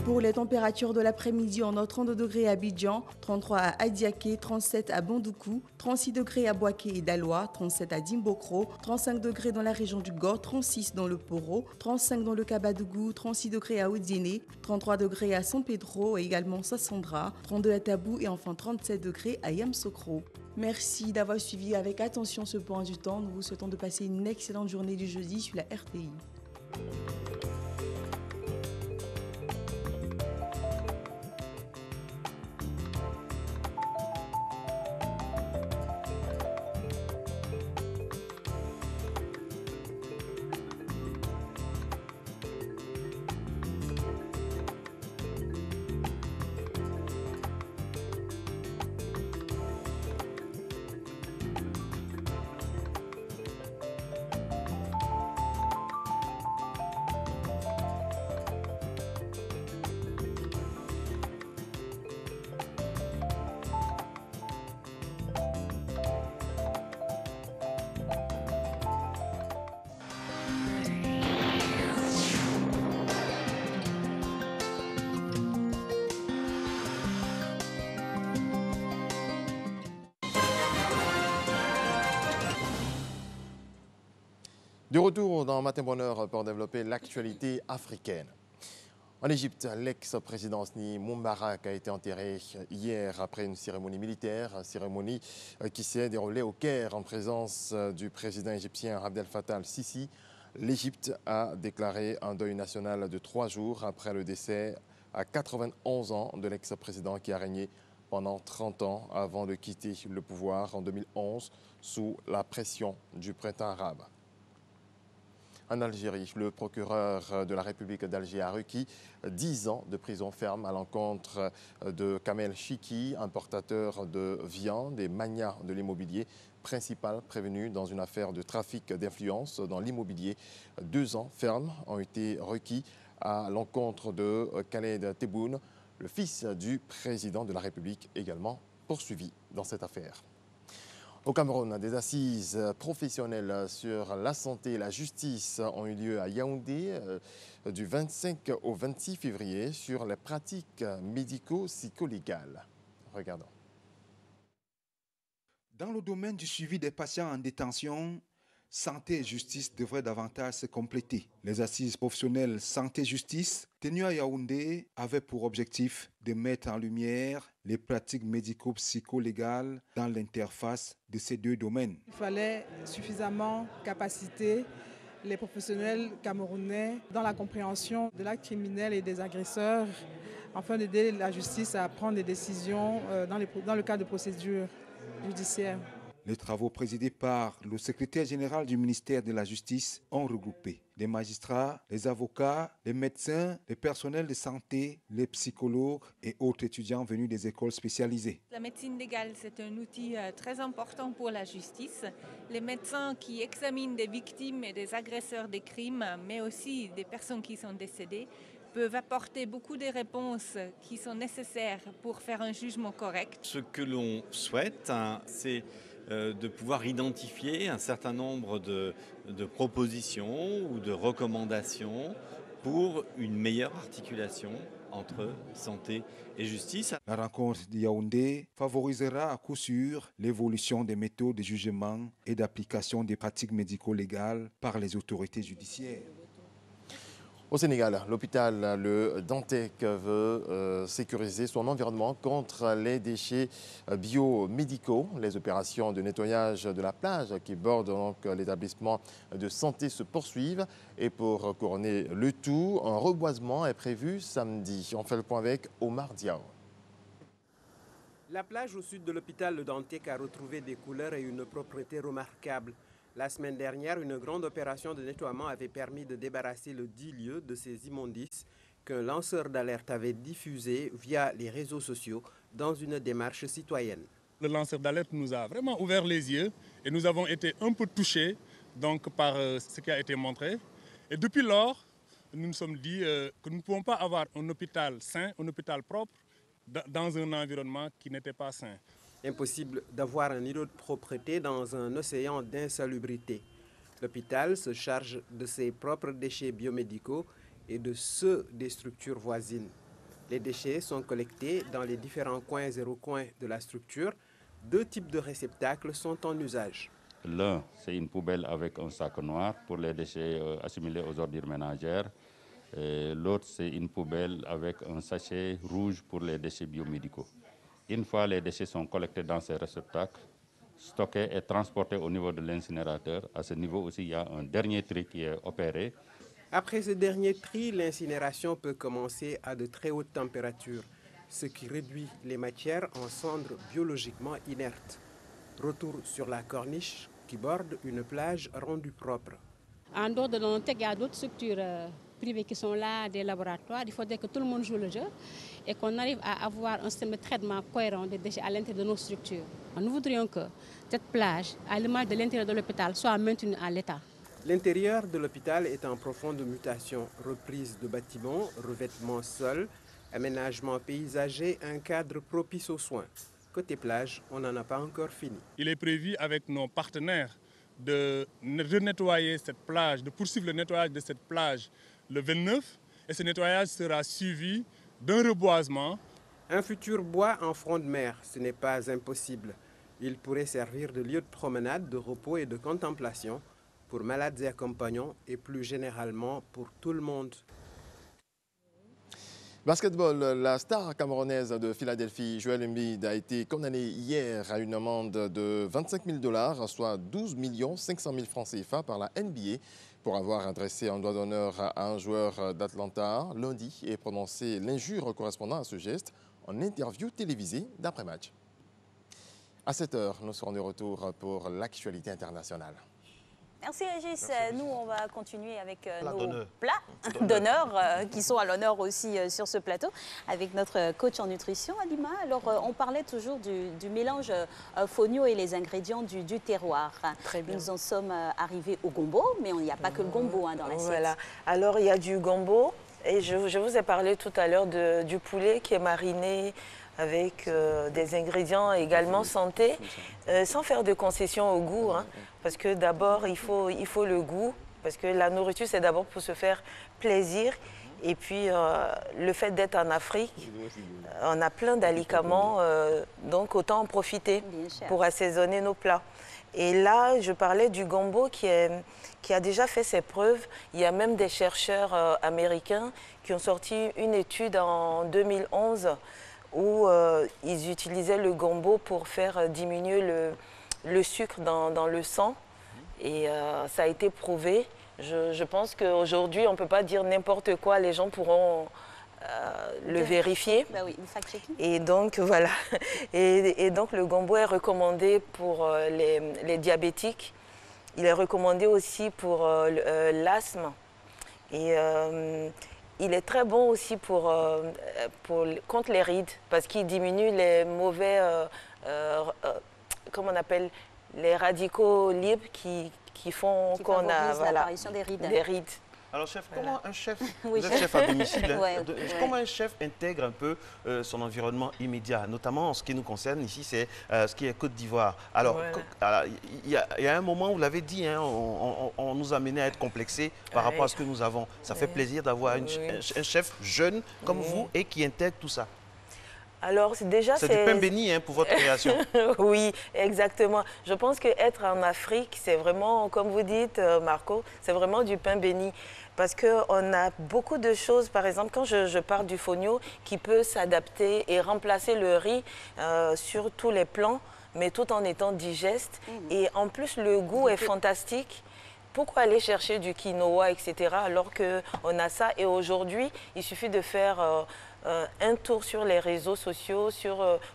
Pour les températures de l'après-midi, on a 32 degrés à Abidjan, 33 à Adiaké, 37 à Bandoukou, 36 degrés à Boaké et Daloa, 37 à Dimbokro, 35 degrés dans la région du Gor, 36 dans le Poro, 35 dans le Kabadougou, 36 degrés à Odiéné, 33 degrés à San Pedro et également Sassandra, 32 à Tabou et enfin 37 degrés à Yamsoukro. Merci d'avoir suivi avec attention ce point du temps. Nous vous souhaitons de passer une excellente journée du jeudi sur la RTI. De retour dans Matin Bonheur pour développer l'actualité africaine. En Égypte, l'ex-président Hosni Moubarak a été enterré hier après une cérémonie militaire, cérémonie qui s'est déroulée au Caire en présence du président égyptien Abdel Fattah al-Sisi. L'Égypte a déclaré un deuil national de 3 jours après le décès à 91 ans de l'ex-président qui a régné pendant 30 ans avant de quitter le pouvoir en 2011 sous la pression du printemps arabe. En Algérie, le procureur de la République d'Alger a requis 10 ans de prison ferme à l'encontre de Kamel Chiki, importateur de viande et magnat de l'immobilier, principal prévenu dans une affaire de trafic d'influence dans l'immobilier. 2 ans ferme ont été requis à l'encontre de Khaled Tebboune, le fils du président de la République, également poursuivi dans cette affaire. Au Cameroun, des assises professionnelles sur la santé et la justice ont eu lieu à Yaoundé du 25 au 26 février sur les pratiques médico-psycho-légales. Regardons. Dans le domaine du suivi des patients en détention, santé et justice devraient davantage se compléter. Les assises professionnelles santé-justice tenues à Yaoundé avaient pour objectif de mettre en lumière les pratiques médico-psycho-légales dans l'interface de ces deux domaines. Il fallait suffisamment capaciter les professionnels camerounais dans la compréhension de l'acte criminel et des agresseurs afin d'aider la justice à prendre des décisions dans le cadre de procédures judiciaires. Les travaux présidés par le secrétaire général du ministère de la Justice ont regroupé les magistrats, les avocats, les médecins, les personnels de santé, les psychologues et autres étudiants venus des écoles spécialisées. La médecine légale, c'est un outil très important pour la justice. Les médecins qui examinent des victimes et des agresseurs des crimes, mais aussi des personnes qui sont décédées, peuvent apporter beaucoup de réponses qui sont nécessaires pour faire un jugement correct. Ce que l'on souhaite, c'est de pouvoir identifier un certain nombre de propositions ou de recommandations pour une meilleure articulation entre santé et justice. La rencontre de Yaoundé favorisera à coup sûr l'évolution des méthodes de jugement et d'application des pratiques médico-légales par les autorités judiciaires. Au Sénégal, l'hôpital Le Dantec veut sécuriser son environnement contre les déchets biomédicaux. Les opérations de nettoyage de la plage qui borde donc l'établissement de santé se poursuivent. Et pour couronner le tout, un reboisement est prévu samedi. On fait le point avec Omar Diao. La plage au sud de l'hôpital Le Dantec a retrouvé des couleurs et une propreté remarquable. La semaine dernière, une grande opération de nettoiement avait permis de débarrasser le dit lieu de ces immondices qu'un lanceur d'alerte avait diffusé via les réseaux sociaux dans une démarche citoyenne. Le lanceur d'alerte nous a vraiment ouvert les yeux et nous avons été un peu touchés donc, par ce qui a été montré. Et depuis lors, nous nous sommes dit que nous ne pouvons pas avoir un hôpital sain, un hôpital propre dans un environnement qui n'était pas sain. Impossible d'avoir un îlot de propreté dans un océan d'insalubrité. L'hôpital se charge de ses propres déchets biomédicaux et de ceux des structures voisines. Les déchets sont collectés dans les différents coins et recoins de la structure. 2 types de réceptacles sont en usage. L'un, c'est une poubelle avec un sac noir pour les déchets assimilés aux ordures ménagères. L'autre, c'est une poubelle avec un sachet rouge pour les déchets biomédicaux. Une fois les déchets sont collectés dans ces réceptacles, stockés et transportés au niveau de l'incinérateur, à ce niveau aussi, il y a un dernier tri qui est opéré. Après ce dernier tri, l'incinération peut commencer à de très hautes températures, ce qui réduit les matières en cendres biologiquement inertes. Retour sur la corniche qui borde une plage rendue propre. En dehors de l'ONTEC, il y a d'autres structures privées qui sont là, des laboratoires. Il faudrait que tout le monde joue le jeu et qu'on arrive à avoir un système de traitement cohérent des déchets à l'intérieur de nos structures. Nous voudrions que cette plage, à l'image de l'intérieur de l'hôpital, soit maintenue à l'état. L'intérieur de l'hôpital est en profonde mutation. Reprise de bâtiments, revêtement sol, aménagement paysager, un cadre propice aux soins. Côté plage, on n'en a pas encore fini. Il est prévu avec nos partenaires de nettoyer cette plage, de poursuivre le nettoyage de cette plage le 29. Et ce nettoyage sera suivi d'un reboisement. Un futur bois en front de mer, ce n'est pas impossible. Il pourrait servir de lieu de promenade, de repos et de contemplation pour malades et accompagnants et plus généralement pour tout le monde. Basketball, la star camerounaise de Philadelphie, Joel Embiid, a été condamné hier à une amende de 25 000 $, soit 12 500 000 francs CFA par la NBA, pour avoir adressé un doigt d'honneur à un joueur d'Atlanta lundi et prononcé l'injure correspondant à ce geste. en interview télévisée d'après-match. À 7 h, nous serons de retour pour l'actualité internationale. Merci Régis. Nous, on va continuer avec nos d'honneur. plats d'honneur qui sont à l'honneur aussi sur ce plateau avec notre coach en nutrition, Alima. Alors, on parlait toujours du mélange fonio et les ingrédients du terroir. Très bien. Nous en sommes arrivés au gombo, mais il n'y a pas que le gombo dans l'assiette. Voilà. Alors, il y a du gombo et je vous ai parlé tout à l'heure du poulet qui est mariné avec des ingrédients également santé, sans faire de concession au goût. Hein, parce que d'abord, il faut le goût, parce que la nourriture, c'est d'abord pour se faire plaisir. Et puis, le fait d'être en Afrique, on a plein d'alicaments, donc autant en profiter pour assaisonner nos plats. Et là, je parlais du gombo qui a déjà fait ses preuves. Il y a même des chercheurs américains qui ont sorti une étude en 2011 où ils utilisaient le gombo pour faire diminuer le sucre dans le sang. Et ça a été prouvé. Je pense qu'aujourd'hui, on ne peut pas dire n'importe quoi. Les gens pourront le vérifier. Bah oui, le fact-checking. Et donc, voilà. Et donc, le gombo est recommandé pour les diabétiques. Il est recommandé aussi pour l'asthme. Et il est très bon aussi contre les rides, parce qu'il diminue les mauvais, comment on appelle, les radicaux libres qui font qu'on a l'apparition des rides. Alors chef, comment un chef, Oui, vous êtes chef à domicile, comment ouais. un chef intègre un peu son environnement immédiat, notamment en ce qui nous concerne ici, c'est ce qui est Côte d'Ivoire. Alors, il y a un moment, vous l'avez dit, hein, on nous a amené à être complexés par rapport à ce que nous avons. Ça fait plaisir d'avoir un chef jeune comme vous et qui intègre tout ça. Alors, déjà, c'est du pain béni hein, pour votre création. Oui, exactement. Je pense qu'être en Afrique, c'est vraiment, comme vous dites, Marco, c'est vraiment du pain béni. Parce qu'on a beaucoup de choses, par exemple, quand je parle du fonio, qui peut s'adapter et remplacer le riz sur tous les plans, mais tout en étant digeste. Et en plus, le goût est fantastique. Pourquoi aller chercher du quinoa, etc., alors qu'on a ça? Et aujourd'hui, il suffit de faire un tour sur les réseaux sociaux,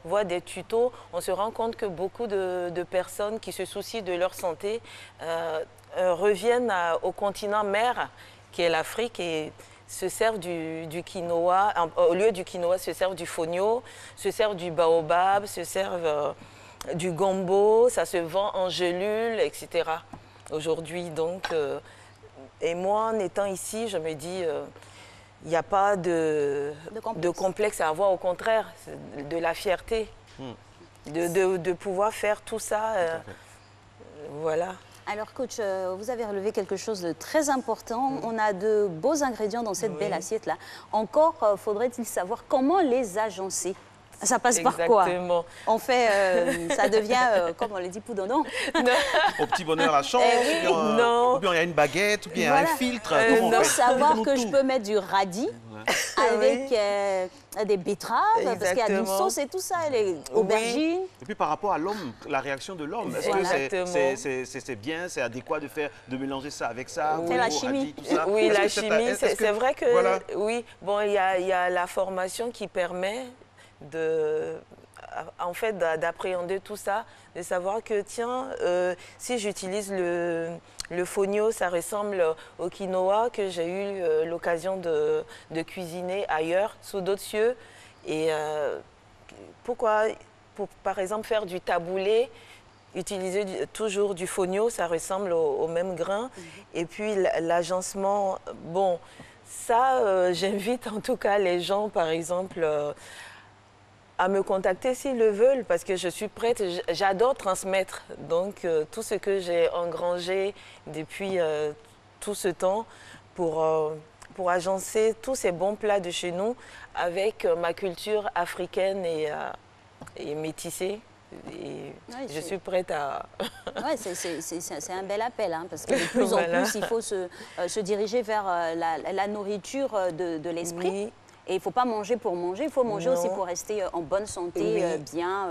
voir des tutos. On se rend compte que beaucoup de personnes qui se soucient de leur santé reviennent au continent mère, qui est l'Afrique, et se servent du quinoa. Au lieu du quinoa, se servent du fonio, se servent du baobab, se servent du gombo. Ça se vend en gélules, etc. Aujourd'hui, donc, et moi, en étant ici, je me dis, il n'y a pas de complexe à avoir, au contraire, de la fierté, de pouvoir faire tout ça, voilà. Alors, coach, vous avez relevé quelque chose de très important. On a de beaux ingrédients dans cette belle assiette-là. Encore, faudrait-il savoir comment les agencer. Ça passe par quoi? On fait, ça devient, comme on le dit, poudonnant. Au petit bonheur la chance, ou bien il y a une baguette, ou bien un filtre. Il faut savoir que je peux mettre du radis avec des betteraves, parce qu'il y a une sauce et tout ça, les aubergines. Et puis par rapport à l'homme, la réaction de l'homme, est-ce que c'est bien, c'est adéquat de mélanger ça avec ça? C'est la chimie. Radis, tout ça. Oui, la chimie, c'est vrai que, oui, bon, il y a la formation qui permet en fait, d'appréhender tout ça, de savoir que, tiens, si j'utilise le fonio, ça ressemble au quinoa que j'ai eu l'occasion de cuisiner ailleurs, sous d'autres cieux. Et pourquoi, par exemple, faire du taboulé, utiliser toujours du fonio, ça ressemble au même grain. Et puis, l'agencement, bon, ça, j'invite en tout cas les gens, par exemple, à me contacter s'ils le veulent, parce que je suis prête, j'adore transmettre. Donc, tout ce que j'ai engrangé depuis tout ce temps pour agencer tous ces bons plats de chez nous avec ma culture africaine et métissée. Et je suis prête à... Oui, c'est un bel appel, hein, parce que de plus en plus, il faut se diriger vers la nourriture de l'esprit. Et il ne faut pas manger pour manger, il faut manger aussi Non. pour rester en bonne santé, Oui. bien.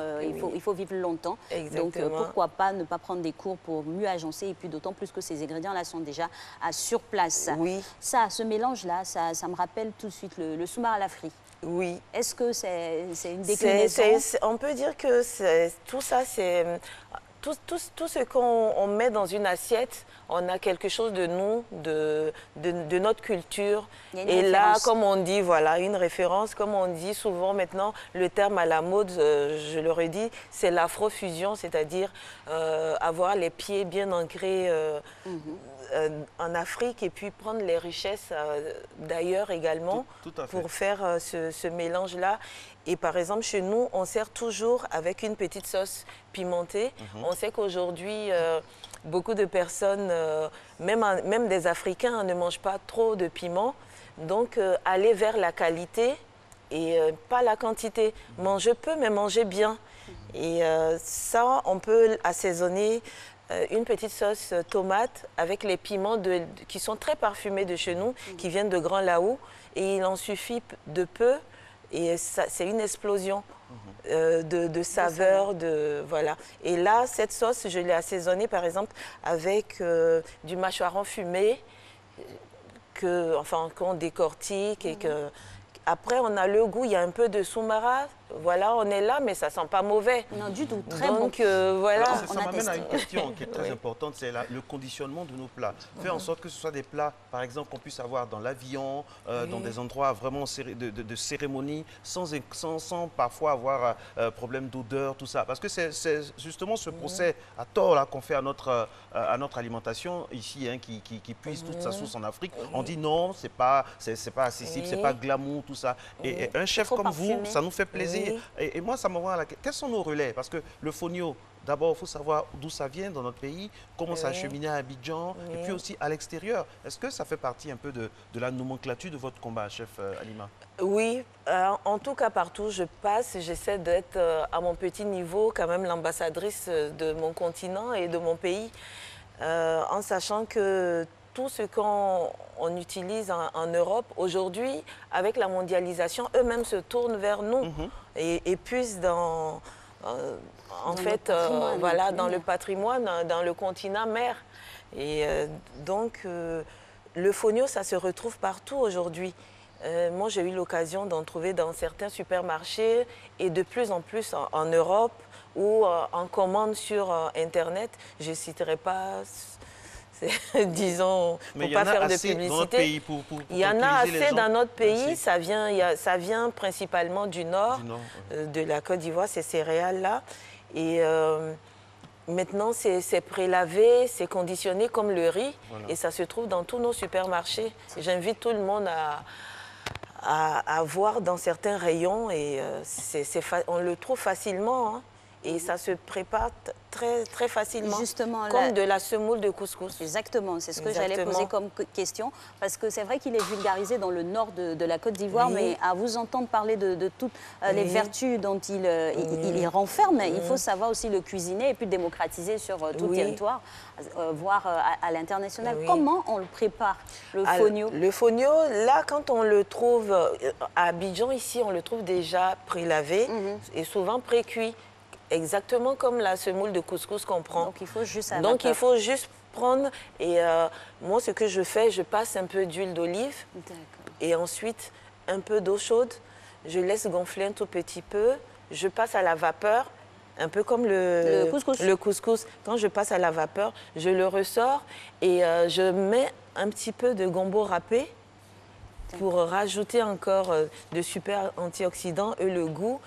Il faut vivre longtemps. Donc Exactement. pourquoi pas ne pas prendre des cours pour mieux agencer, et puis d'autant plus que ces ingrédients-là sont déjà sur place. Oui. Ça, ce mélange-là, ça me rappelle tout de suite le soumar à la frite. Oui. Est-ce que c'est une déclinaison? On peut dire que tout ça, c'est... Tout ce qu'on met dans une assiette, on a quelque chose de nous, de notre culture. Il y a une Et là, référence. comme on dit, voilà, une référence, comme on dit souvent maintenant, le terme à la mode, je le redis, c'est l'afrofusion, c'est-à-dire avoir les pieds bien ancrés en Afrique et puis prendre les richesses d'ailleurs également Tout à fait. pour faire ce mélange-là. Et par exemple, chez nous, on sert toujours avec une petite sauce pimentée. On sait qu'aujourd'hui, beaucoup de personnes, même des Africains, ne mangent pas trop de piment. Donc, aller vers la qualité et pas la quantité. Manger peu, mais manger bien. Et ça, on peut assaisonner une petite sauce tomate avec les piments qui sont très parfumés de chez nous, qui viennent de Grand Laou. Et il en suffit de peu. Et c'est une explosion de saveurs. Voilà. Et là, cette sauce, je l'ai assaisonnée, par exemple, avec du mâchoiron fumé, qu'on décortique. Et après, on a le goût, il y a un peu de soumara. Voilà, on est là, mais ça ne sent pas mauvais. Non, du tout. Très Donc, bon. voilà. Alors, ça m'amène à une question qui est très importante, c'est le conditionnement de nos plats. Faire en sorte que ce soit des plats, par exemple, qu'on puisse avoir dans l'avion, dans des endroits vraiment de cérémonie, sans parfois avoir problème d'odeur, tout ça. Parce que c'est justement ce procès à tort là qu'on fait à notre alimentation ici, hein, qui puise toute sa source en Afrique. On dit non, c'est pas accessible, c'est pas glamour, tout ça. Et un chef comme vous, ça nous fait plaisir. Et moi, ça me voit là. Quels sont nos relais? Parce que le fonio, d'abord, il faut savoir d'où ça vient dans notre pays, comment ça a cheminé à Abidjan, et puis aussi à l'extérieur. Est-ce que ça fait partie un peu de la nomenclature de votre combat, chef Halima? Oui, en tout cas, partout je passe, j'essaie d'être à mon petit niveau, quand même l'ambassadrice de mon continent et de mon pays, en sachant que tout ce qu'on utilise en Europe, aujourd'hui, avec la mondialisation, eux-mêmes se tournent vers nous et puissent dans le patrimoine, dans le continent mère. Et donc, le fonio, ça se retrouve partout aujourd'hui. Moi, j'ai eu l'occasion d'en trouver dans certains supermarchés et de plus en plus en Europe ou en commande sur Internet. Je ne citerai pas... disons, pour ne pas faire de publicité. Il y en a assez dans notre pays. Ça vient principalement du nord, de la Côte d'Ivoire, ces céréales-là. Et maintenant, c'est prélavé, c'est conditionné comme le riz. Voilà. Et ça se trouve dans tous nos supermarchés. J'invite tout le monde à voir dans certains rayons. Et on le trouve facilement. Hein. Et ça se prépare très, très facilement, justement, comme de la semoule de couscous. Exactement, c'est ce que j'allais poser comme question, parce que c'est vrai qu'il est vulgarisé dans le nord de la Côte d'Ivoire, mais à vous entendre parler de toutes les vertus dont il renferme, il faut savoir aussi le cuisiner et puis le démacratiser sur tout le territoire, voire à l'international. Comment on le prépare, le fonio? Le fonio, là, quand on le trouve à Abidjan, ici, on le trouve déjà prélavé et souvent pré-cuit. Exactement comme la semoule de couscous qu'on prend. Donc il faut juste prendre et moi ce que je fais, je passe un peu d'huile d'olive et ensuite un peu d'eau chaude. Je laisse gonfler un tout petit peu. Je passe à la vapeur, un peu comme le couscous. Quand je passe à la vapeur, je le ressors et je mets un petit peu de gombo râpé pour rajouter encore de super antioxydants et le goût.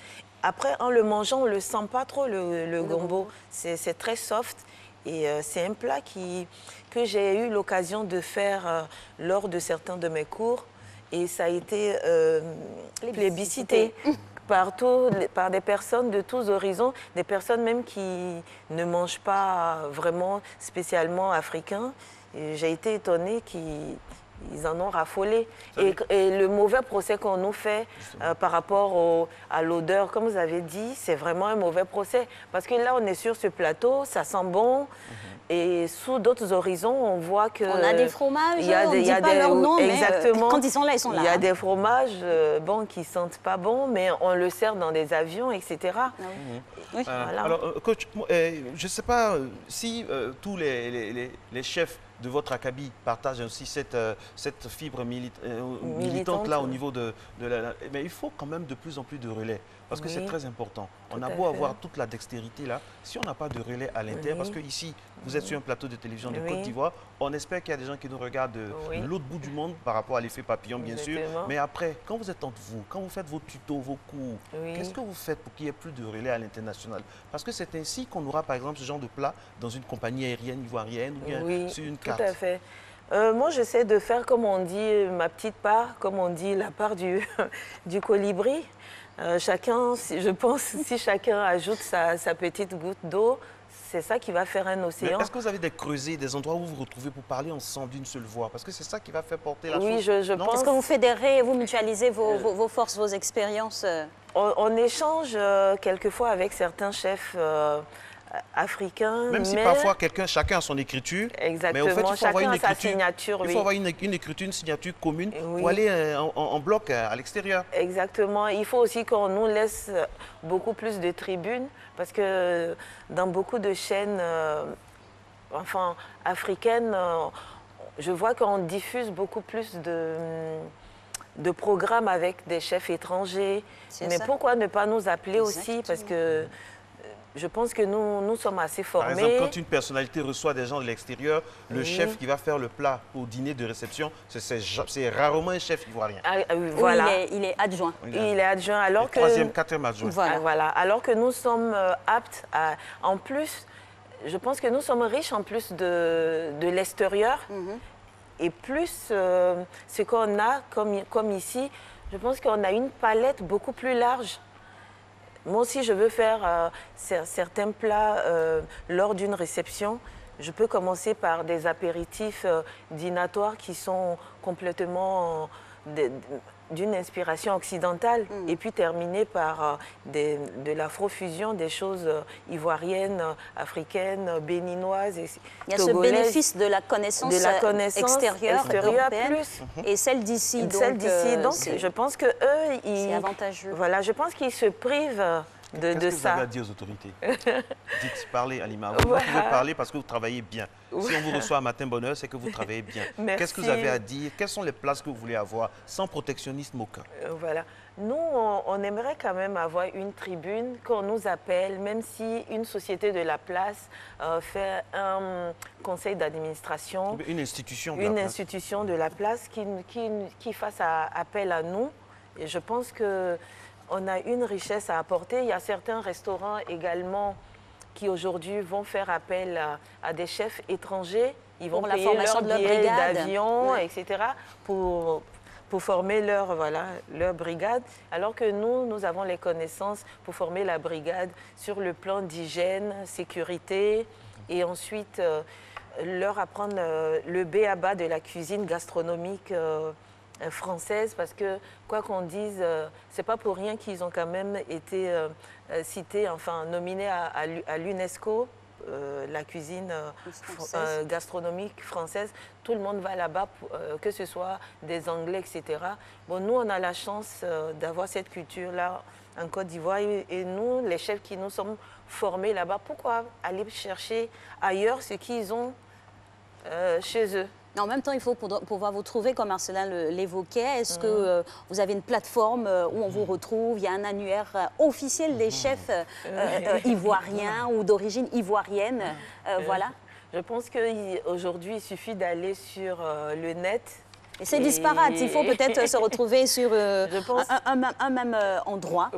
Après, en le mangeant, on ne le sent pas trop, le gombo. C'est très soft et c'est un plat que j'ai eu l'occasion de faire lors de certains de mes cours. Et ça a été plébiscité partout, par des personnes de tous horizons, des personnes même qui ne mangent pas vraiment spécialement africain. J'ai été étonnée ils en ont raffolé. Et le mauvais procès qu'on nous fait par rapport à l'odeur, comme vous avez dit, c'est vraiment un mauvais procès. Parce que là, on est sur ce plateau, ça sent bon. Et sous d'autres horizons, on voit que... On a des fromages, on ne dit pas leur nom, exactement, mais quand ils sont là, ils sont là. Il y a des fromages bon, qui ne sentent pas bon, mais on le sert dans des avions, etc. Oui. Voilà. Alors, coach, je ne sais pas si tous les chefs de votre acabit partagent aussi cette fibre militante là au niveau de la... Mais il faut quand même de plus en plus de relais, parce que c'est très important. On a beau avoir toute la dextérité là, si on n'a pas de relais à l'intérieur, parce que ici, vous êtes sur un plateau de télévision de Côte d'Ivoire, on espère qu'il y a des gens qui nous regardent de l'autre bout du monde par rapport à l'effet papillon, bien sûr. Mais après, quand vous êtes entre vous, quand vous faites vos tutos, vos cours, qu'est-ce que vous faites pour qu'il y ait plus de relais à l'international? Parce que c'est ainsi qu'on aura, par exemple, ce genre de plat dans une compagnie aérienne ivoirienne ou bien sur une carte. Tout à fait. Moi, j'essaie de faire, comme on dit, ma petite part, comme on dit, la part du colibri. Chacun, je pense, si chacun ajoute sa petite goutte d'eau, c'est ça qui va faire un océan. Est-ce que vous avez des creusets, des endroits où vous vous retrouvez pour parler ensemble d'une seule voix? Parce que c'est ça qui va faire porter la chose. Oui, je pense. Est-ce que vous fédérez, vous mutualisez vos forces, vos expériences? On échange quelquefois avec certains chefs africains. Même si parfois chacun a son écriture. Exactement, mais au fait, il faut chacun avoir une a écriture, sa signature. Il faut avoir une écriture, une signature commune pour aller en bloc à l'extérieur. Exactement. Il faut aussi qu'on nous laisse beaucoup plus de tribunes, parce que dans beaucoup de chaînes africaines, je vois qu'on diffuse beaucoup plus de programmes avec des chefs étrangers. Mais pourquoi ne pas nous appeler aussi? Parce que je pense que nous sommes assez formés. Par exemple, quand une personnalité reçoit des gens de l'extérieur, le chef qui va faire le plat au dîner de réception, c'est rarement un chef ivoirien. Voilà. Il est adjoint. Il est adjoint, alors que... Troisième, quatrième adjoint. Voilà. Alors que nous sommes aptes à... En plus, je pense que nous sommes riches en plus de l'extérieur. Et plus ce qu'on a, comme ici, je pense qu'on a une palette beaucoup plus large. Moi aussi, je veux faire certains plats lors d'une réception. Je peux commencer par des apéritifs dînatoires qui sont complètement d'une inspiration occidentale et puis terminer par de l'afrofusion, des choses ivoiriennes, africaines, béninoises et il y a ce bénéfice de la connaissance extérieure plus. Et celle d'ici. Donc, je pense que eux, c'est avantageux. Voilà, je pense qu'ils se privent de ça. Qu'est-ce que vous avez à dire aux autorités? Dites, parlez, Halima. Vous pouvez parler parce que vous travaillez bien. Si on vous reçoit à matin bonheur, c'est que vous travaillez bien. Qu'est-ce que vous avez à dire? Quelles sont les places que vous voulez avoir sans protectionnisme aucun? Voilà. Nous, on aimerait quand même avoir une tribune qu'on nous appelle, même si une société de la place fait un conseil d'administration. Une institution de la place qui fasse appel à nous. Et je pense que on a une richesse à apporter. Il y a certains restaurants également qui aujourd'hui vont faire appel à des chefs étrangers. Ils vont payer leur billet d'avion, etc. pour former leur brigade. Alors que nous avons les connaissances pour former la brigade sur le plan d'hygiène, sécurité et ensuite leur apprendre le b.a.-ba de la cuisine gastronomique française, parce que quoi qu'on dise, c'est pas pour rien qu'ils ont quand même été cités, enfin nominés à l'UNESCO, la cuisine gastronomique française. Tout le monde va là-bas, que ce soit des Anglais, etc. Bon, nous, on a la chance d'avoir cette culture-là en Côte d'Ivoire et nous, les chefs qui nous sommes formés là-bas, pourquoi aller chercher ailleurs ce qu'ils ont chez eux? En même temps, il faut pouvoir vous trouver, comme Marcelin l'évoquait. Est-ce que vous avez une plateforme où on vous retrouve? Il y a un annuaire officiel des chefs ivoiriens ou d'origine ivoirienne. Voilà. Je pense qu'aujourd'hui, il suffit d'aller sur le net. Et c'est disparate. Il faut peut-être se retrouver sur un même endroit.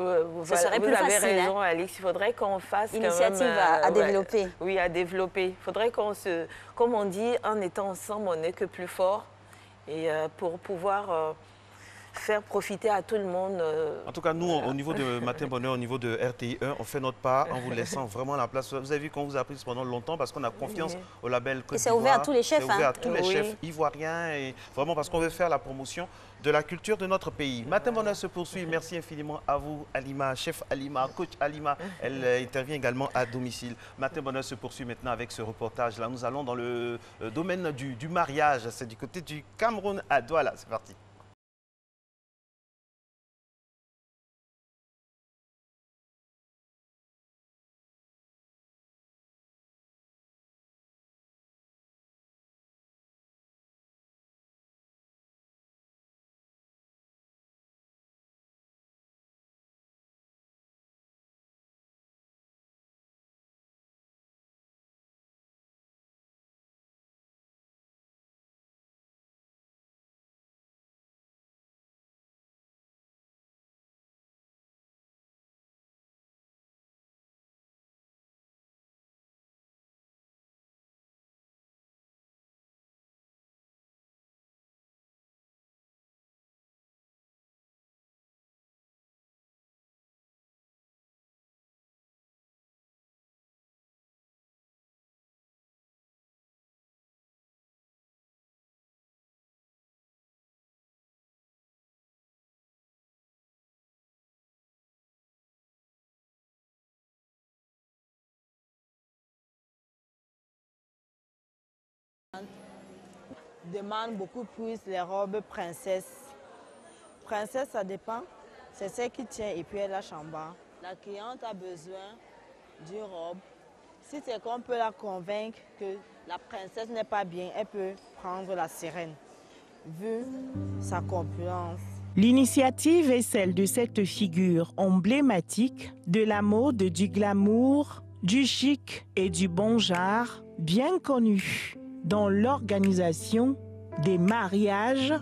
Ce serait plus facile. Vous avez raison, Alix. Il faudrait qu'on fasse initiative à développer. Oui, à développer. Il faudrait qu'on comme on dit, en étant ensemble, on n'est que plus fort. Et pour pouvoir faire profiter à tout le monde. En tout cas, nous, au niveau de Matin Bonheur, au niveau de RTI1, on fait notre part en vous laissant vraiment la place. Vous avez vu qu'on vous a pris pendant longtemps parce qu'on a confiance au label Côte d'Ivoire. Et c'est ouvert à tous les chefs. C'est ouvert à tous les chefs ivoiriens et vraiment parce qu'on veut faire la promotion de la culture de notre pays. Matin Bonheur se poursuit. Merci infiniment à vous, Halima, chef Halima, coach Halima. Elle intervient également à domicile. Matin Bonheur se poursuit maintenant avec ce reportage. Là, nous allons dans le domaine du mariage. C'est du côté du Cameroun à Douala. C'est parti. Demande beaucoup plus les robes princesse. Princesse, ça dépend. C'est celle qui tient et puis elle lâche en bas. La cliente a besoin d'une robe. Si c'est qu'on peut la convaincre que la princesse n'est pas bien, elle peut prendre la sirène, vu sa corpulence. L'initiative est celle de cette figure emblématique de la mode, du glamour, du chic et du bon genre, bien connue dans l'organisation des mariages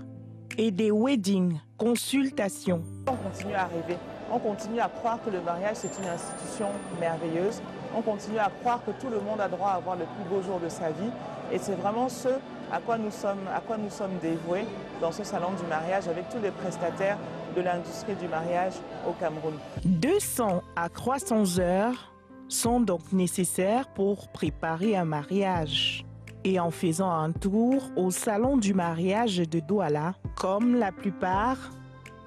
et des weddings, consultations. On continue à rêver, on continue à croire que le mariage c'est une institution merveilleuse, on continue à croire que tout le monde a droit à avoir le plus beau jour de sa vie et c'est vraiment ce à quoi nous sommes dévoués dans ce salon du mariage avec tous les prestataires de l'industrie du mariage au Cameroun. 200 à 300 heures sont donc nécessaires pour préparer un mariage. Et en faisant un tour au salon du mariage de Douala, comme la plupart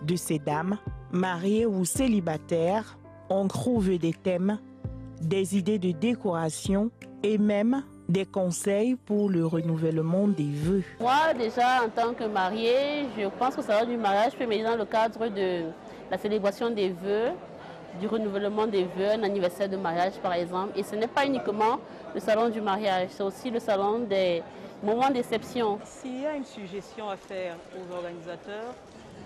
de ces dames, mariées ou célibataires, on trouve des thèmes, des idées de décoration et même des conseils pour le renouvellement des vœux. Moi, déjà, en tant que mariée, je pense que le salon du mariage peut m'aider dans le cadre de la célébration des vœux, du renouvellement des vœux, un anniversaire de mariage par exemple. Et ce n'est pas uniquement le salon du mariage, c'est aussi le salon des moments d'exception. S'il y a une suggestion à faire aux organisateurs,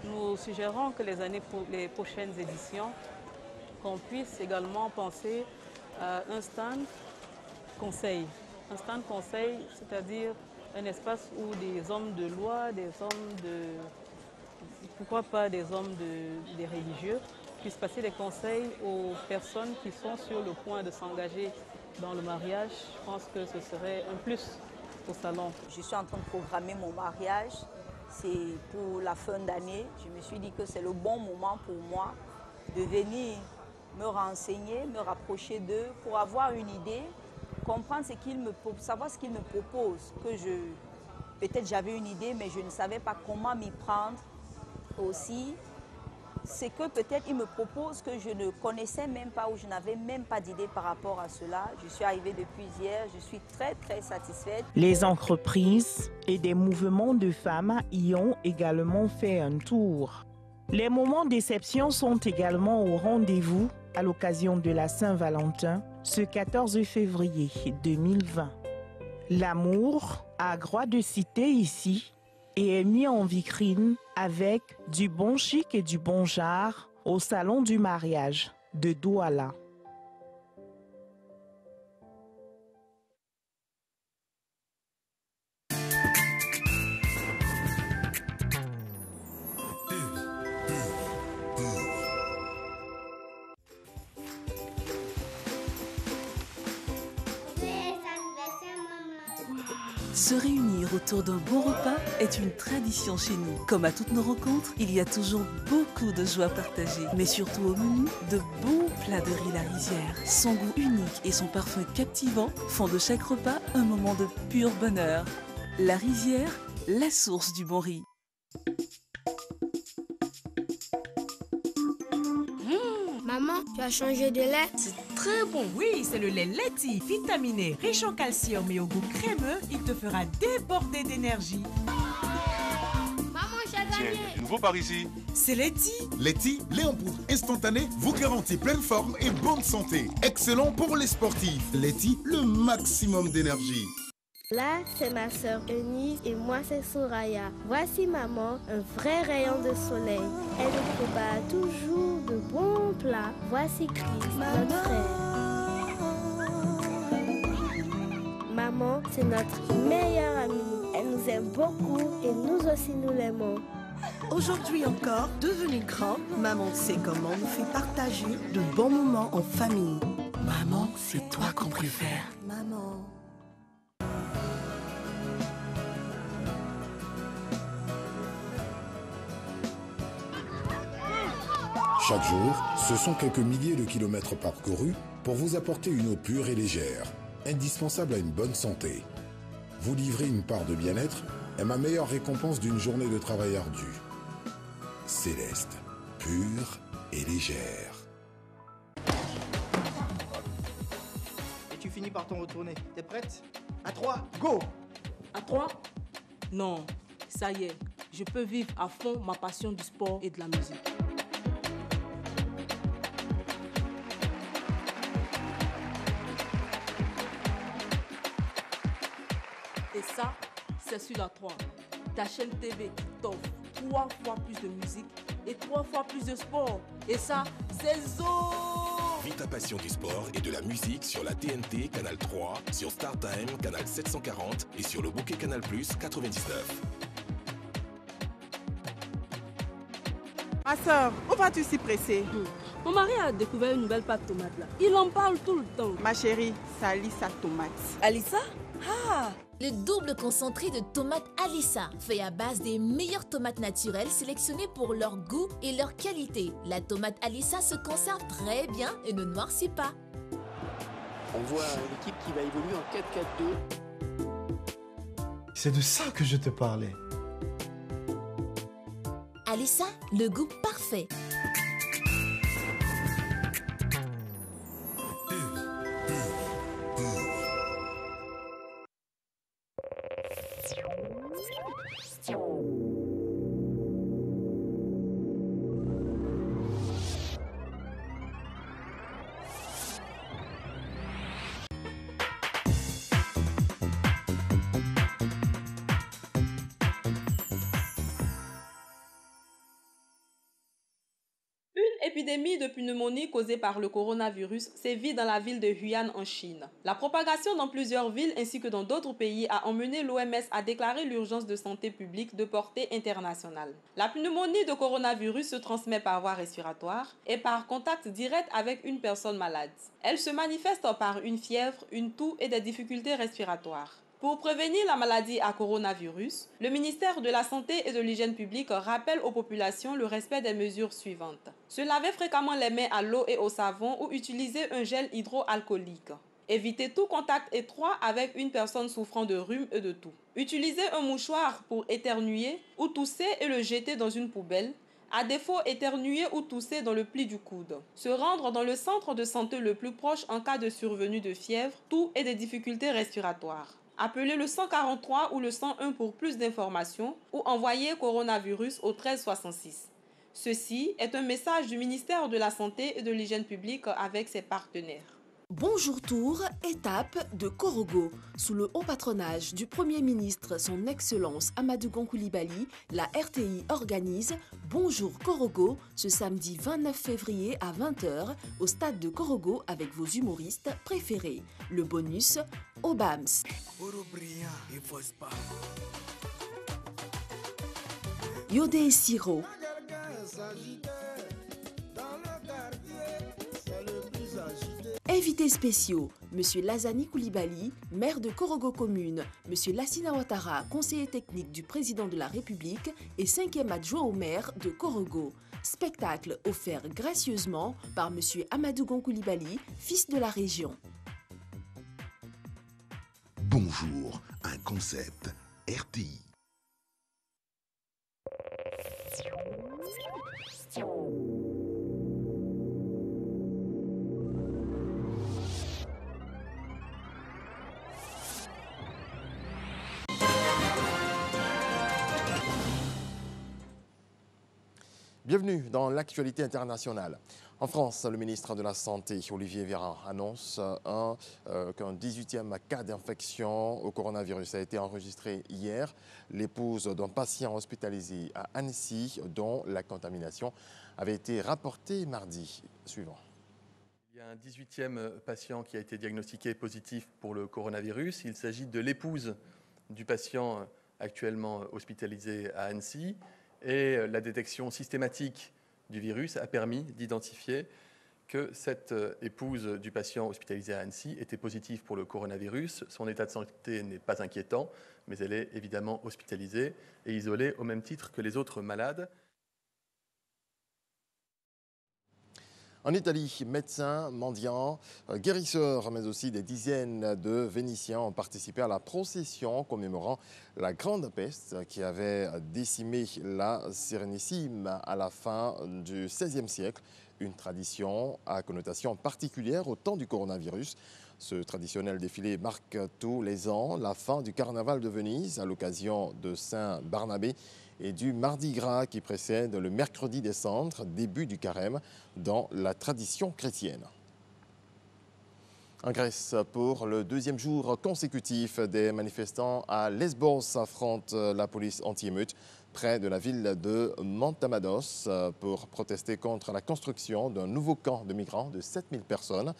nous suggérons que les prochaines éditions, qu'on puisse également penser à un stand conseil. Un stand conseil, c'est-à-dire un espace où des hommes de loi, des hommes de... pourquoi pas des hommes des religieux, puissent passer des conseils aux personnes qui sont sur le point de s'engager dans le mariage. Je pense que ce serait un plus au salon. Je suis en train de programmer mon mariage. C'est pour la fin d'année. Je me suis dit que c'est le bon moment pour moi de venir me renseigner, me rapprocher d'eux pour avoir une idée, comprendre savoir ce qu'ils me proposent. Peut-être j'avais une idée, mais je ne savais pas comment m'y prendre aussi. C'est que peut-être ils me proposent que je ne connaissais même pas ou je n'avais même pas d'idée par rapport à cela. Je suis arrivée depuis hier, je suis très très satisfaite. Les entreprises et des mouvements de femmes y ont également fait un tour. Les moments d'exception sont également au rendez-vous à l'occasion de la Saint-Valentin, ce 14 février 2020. L'amour a droit de citer ici et est mis en vitrine avec du bon chic et du bon genre au salon du mariage de Douala. Se réunir autour d'un bon repas est une tradition chez nous. Comme à toutes nos rencontres, il y a toujours beaucoup de joie partagée. Mais surtout au menu, de bons plats de riz La Rizière. Son goût unique et son parfum captivant font de chaque repas un moment de pur bonheur. La Rizière, la source du bon riz. Maman, tu as changé de lait? C'est très bon. Oui, c'est le lait Leti, vitaminé, riche en calcium et au goût crémeux. Il te fera déborder d'énergie. Maman, j'ai gagné. Tiens, nouveau par ici. C'est Leti. Leti, lait en poudre instantané, vous garantit pleine forme et bonne santé. Excellent pour les sportifs. Leti, le maximum d'énergie. Là, c'est ma sœur Eunice et moi, c'est Soraya. Voici maman, un vrai rayon de soleil. Elle nous prépare toujours de bons plats. Voici Chris, notre frère. Maman, c'est notre meilleure amie. Elle nous aime beaucoup et nous aussi nous l'aimons. Aujourd'hui encore, devenue grand, maman sait comment nous fait partager de bons moments en famille. Maman, c'est toi qu'on préfère. Maman. Chaque jour, ce sont quelques milliers de kilomètres parcourus pour vous apporter une eau pure et légère, indispensable à une bonne santé. Vous livrer une part de bien-être est ma meilleure récompense d'une journée de travail ardu. Céleste, pure et légère. Et tu finis par t'en retourner. T'es prête? À 3, go! À 3? Non, ça y est, je peux vivre à fond ma passion du sport et de la musique. Et ça, c'est sur la 3. Ta chaîne TV t'offre 3 fois plus de musique et 3 fois plus de sport. Et ça, c'est Zo! Vis ta passion du sport et de la musique sur la TNT Canal 3, sur StarTime Canal 740 et sur le bouquet Canal Plus 99. Ma soeur, où vas-tu si pressée? Mon mari a découvert une nouvelle pâte tomate là. Il en parle tout le temps. Ma chérie, c'est Alissa tomate. Alissa? Ah! Le double concentré de tomates Alissa, fait à base des meilleures tomates naturelles sélectionnées pour leur goût et leur qualité. La tomate Alissa se conserve très bien et ne noircit pas. On voit l'équipe qui va évoluer en 4-4-2. C'est de ça que je te parlais. Alissa, le goût parfait. L'épidémie de pneumonie causée par le coronavirus sévit dans la ville de Hunan en Chine. La propagation dans plusieurs villes ainsi que dans d'autres pays a emmené l'OMS à déclarer l'urgence de santé publique de portée internationale. La pneumonie de coronavirus se transmet par voie respiratoire et par contact direct avec une personne malade. Elle se manifeste par une fièvre, une toux et des difficultés respiratoires. Pour prévenir la maladie à coronavirus, le ministère de la Santé et de l'Hygiène publique rappelle aux populations le respect des mesures suivantes. Se laver fréquemment les mains à l'eau et au savon ou utiliser un gel hydroalcoolique. Éviter tout contact étroit avec une personne souffrant de rhume et de toux. Utiliser un mouchoir pour éternuer ou tousser et le jeter dans une poubelle. À défaut, éternuer ou tousser dans le pli du coude. Se rendre dans le centre de santé le plus proche en cas de survenue de fièvre, toux et des difficultés respiratoires. Appelez le 143 ou le 101 pour plus d'informations ou envoyez coronavirus au 1366. Ceci est un message du ministère de la Santé et de l'Hygiène publique avec ses partenaires. Bonjour Tour, étape de Korogo. Sous le haut patronage du Premier ministre, son Excellence Amadou Gon Coulibaly, la RTI organise Bonjour Korogo ce samedi 29 février à 20h au stade de Korogo avec vos humoristes préférés. Le bonus, Obams. Yodé Siro. Invités spéciaux, M. Lazani Koulibaly, maire de Korogo Commune, M. Lassina Ouattara, conseiller technique du président de la République et 5e adjoint au maire de Korogo. Spectacle offert gracieusement par M. Amadou Gon Koulibaly, fils de la région. Bonjour, un concept RTI. Bienvenue dans l'actualité internationale. En France, le ministre de la Santé, Olivier Véran, annonce qu'un 18e cas d'infection au coronavirus a été enregistré hier. L'épouse d'un patient hospitalisé à Annecy, dont la contamination avait été rapportée mardi suivant. Il y a un 18e patient qui a été diagnostiqué positif pour le coronavirus. Il s'agit de l'épouse du patient actuellement hospitalisé à Annecy. Et la détection systématique du virus a permis d'identifier que cette épouse du patient hospitalisé à Annecy était positive pour le coronavirus. Son état de santé n'est pas inquiétant, mais elle est évidemment hospitalisée et isolée au même titre que les autres malades. En Italie, médecins, mendiants, guérisseurs, mais aussi des dizaines de Vénitiens ont participé à la procession commémorant la Grande Peste qui avait décimé la Sérénissime à la fin du XVIe siècle. Une tradition à connotation particulière au temps du coronavirus. Ce traditionnel défilé marque tous les ans la fin du carnaval de Venise à l'occasion de Saint-Barnabé et du Mardi Gras qui précède le mercredi des Cendres, début du carême dans la tradition chrétienne. En Grèce, pour le deuxième jour consécutif, des manifestants à Lesbos affrontent la police anti-émeute près de la ville de Montamados pour protester contre la construction d'un nouveau camp de migrants de 7000 personnes.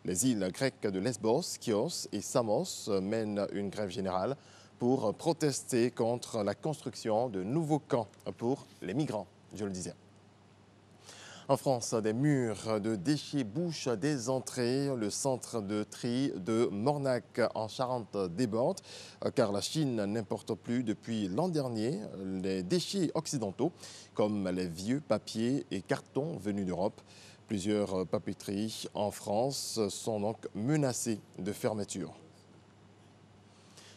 Les îles grecques de Lesbos, Chios et Samos mènent une grève générale pour protester contre la construction de nouveaux camps pour les migrants, je le disais. En France, des murs de déchets bouchent des entrées. Le centre de tri de Mornac en Charente déborde car la Chine n'importe plus depuis l'an dernier les déchets occidentaux comme les vieux papiers et cartons venus d'Europe. Plusieurs papeteries en France sont donc menacées de fermeture.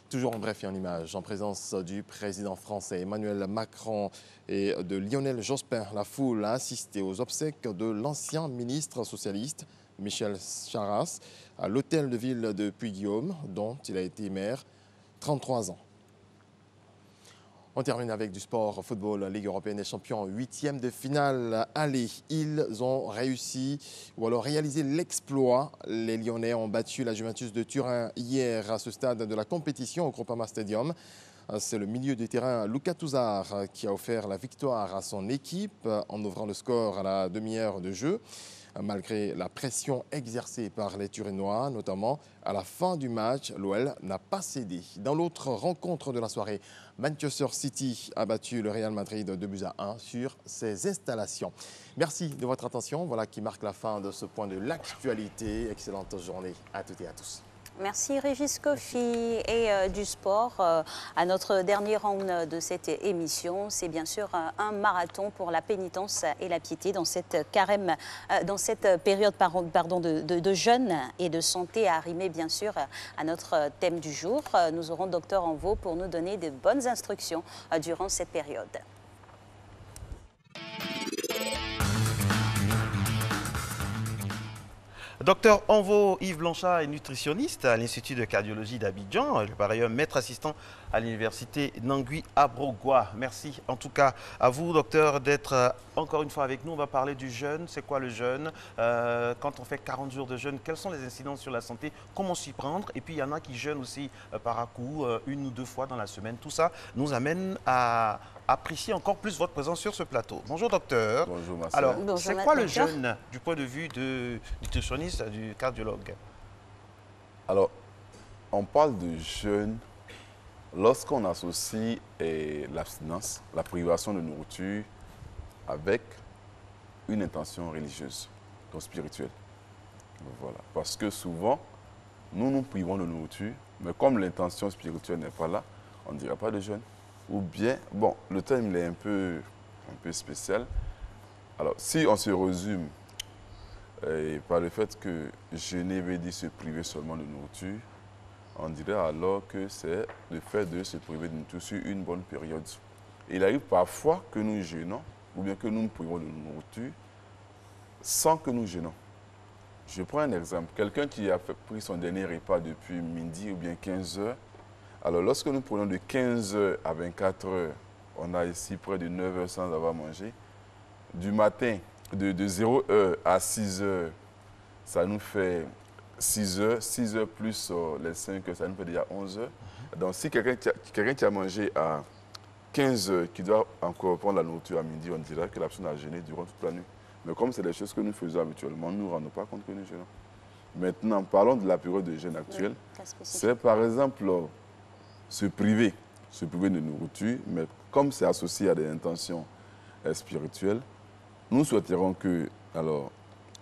Toujours en bref et en images, en présence du président français Emmanuel Macron et de Lionel Jospin, la foule a assisté aux obsèques de l'ancien ministre socialiste Michel Charasse à l'hôtel de ville de Puy-Guillaume, dont il a été maire 33 ans. On termine avec du sport, football, Ligue européenne des champions, 8e de finale aller. Ils ont réussi ou alors réalisé l'exploit. Les Lyonnais ont battu la Juventus de Turin hier à ce stade de la compétition au Groupama Stadium. C'est le milieu de terrain Luca Touzard qui a offert la victoire à son équipe en ouvrant le score à la demi-heure de jeu. Malgré la pression exercée par les Turinois, notamment à la fin du match, l'OL n'a pas cédé. Dans l'autre rencontre de la soirée, Manchester City a battu le Real Madrid 2-1 sur ses installations. Merci de votre attention. Voilà qui marque la fin de ce point de l'actualité. Excellente journée à toutes et à tous. Merci Régis Kofi et du sport. À notre dernier round de cette émission, c'est bien sûr un marathon pour la pénitence et la piété dans cette carême, dans cette période de jeûne et de santé arrimée bien sûr à notre thème du jour. Nous aurons Docteur Envo pour nous donner de bonnes instructions durant cette période. Docteur Envo Yves Blanchard est nutritionniste à l'Institut de cardiologie d'Abidjan, par ailleurs maître assistant à l'université Nangui Abrogwa. Merci en tout cas à vous, docteur, d'être encore une fois avec nous. On va parler du jeûne. C'est quoi le jeûne? Quand on fait 40 jours de jeûne, quelles sont les incidences sur la santé? Comment s'y prendre? Et puis il y en a qui jeûnent aussi par à-coup, 1 ou 2 fois dans la semaine. Tout ça nous amène à apprécier encore plus votre présence sur ce plateau. Bonjour docteur. Bonjour Marcel. Alors, c'est quoi le jeûne du point de vue du nutritionniste, du cardiologue? Alors, on parle de jeûne lorsqu'on associe l'abstinence, la privation de nourriture avec une intention religieuse, donc spirituelle. Voilà. Parce que souvent, nous nous privons de nourriture, mais comme l'intention spirituelle n'est pas là, on ne dira pas de jeûne. Ou bien, bon, le terme il est un peu spécial. Alors, si on se résume par le fait que jeûner veut dire se priver seulement de nourriture, on dirait alors que c'est le fait de se priver de nourriture sur une bonne période. Il arrive parfois que nous jeûnons, ou bien que nous nous privons de nourriture, sans que nous jeûnons. Je prends un exemple. Quelqu'un qui a pris son dernier repas depuis midi ou bien 15 heures, alors lorsque nous prenons de 15 heures à 24 heures, on a ici près de 9 heures sans avoir mangé. Du matin, de 0 heure à 6 heures, ça nous fait 6 heures. 6 heures plus les 5 heures, ça nous fait déjà 11 heures. Donc si quelqu'un qui a mangé à 15 heures, qui doit encore prendre la nourriture à midi, on dira que la personne a jeûné durant toute la nuit. Mais comme c'est des choses que nous faisons habituellement, nous ne nous rendons pas compte que nous jeûnons. Maintenant, parlons de la période de jeûne actuelle. C'est par exemple se priver de nourriture, mais comme c'est associé à des intentions spirituelles, nous souhaiterons que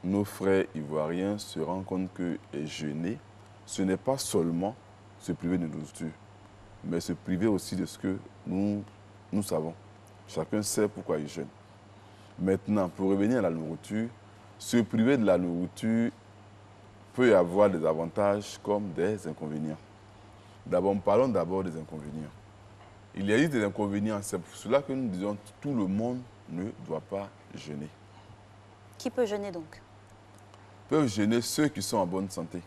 nos frères ivoiriens se rendent compte que jeûner, ce n'est pas seulement se priver de nourriture, mais se priver aussi de ce que nous savons. Chacun sait pourquoi il jeûne. Maintenant, pour revenir à la nourriture, se priver de la nourriture peut avoir des avantages comme des inconvénients. D'abord, parlons d'abord des inconvénients. Il y a des inconvénients, c'est pour cela que nous disons que tout le monde ne doit pas jeûner. Qui peut jeûner donc? Peuvent jeûner ceux qui sont en bonne santé.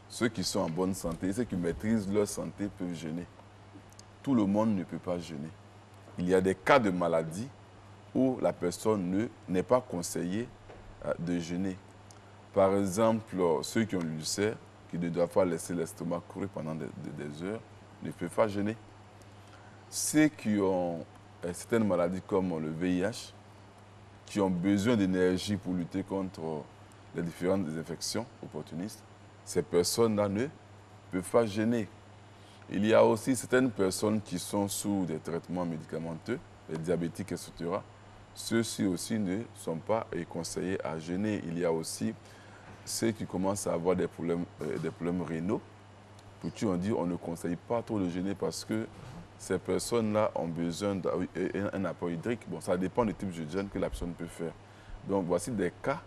Ceux qui sont en bonne santé, ceux qui maîtrisent leur santé peuvent jeûner. Tout le monde ne peut pas jeûner. Il y a des cas de maladie où la personne n'est pas conseillée de jeûner. Par exemple, ceux qui ont l'ulcère, qui ne doivent pas laisser l'estomac courir pendant des heures, ne peuvent pas jeûner. Ceux qui ont certaines maladies comme le VIH, qui ont besoin d'énergie pour lutter contre les différentes infections opportunistes, ces personnes-là ne peuvent pas jeûner. Il y a aussi certaines personnes qui sont sous des traitements médicamenteux, les diabétiques, etc. Ceux-ci aussi ne sont pas conseillés à jeûner. Il y a aussi ceux qui commencent à avoir des problèmes rénaux. Pour qui on dit on ne conseille pas trop de jeûner parce que ces personnes-là ont besoin d'un apport hydrique. Bon, ça dépend du type de jeûne que la personne peut faire. Donc voici des cas.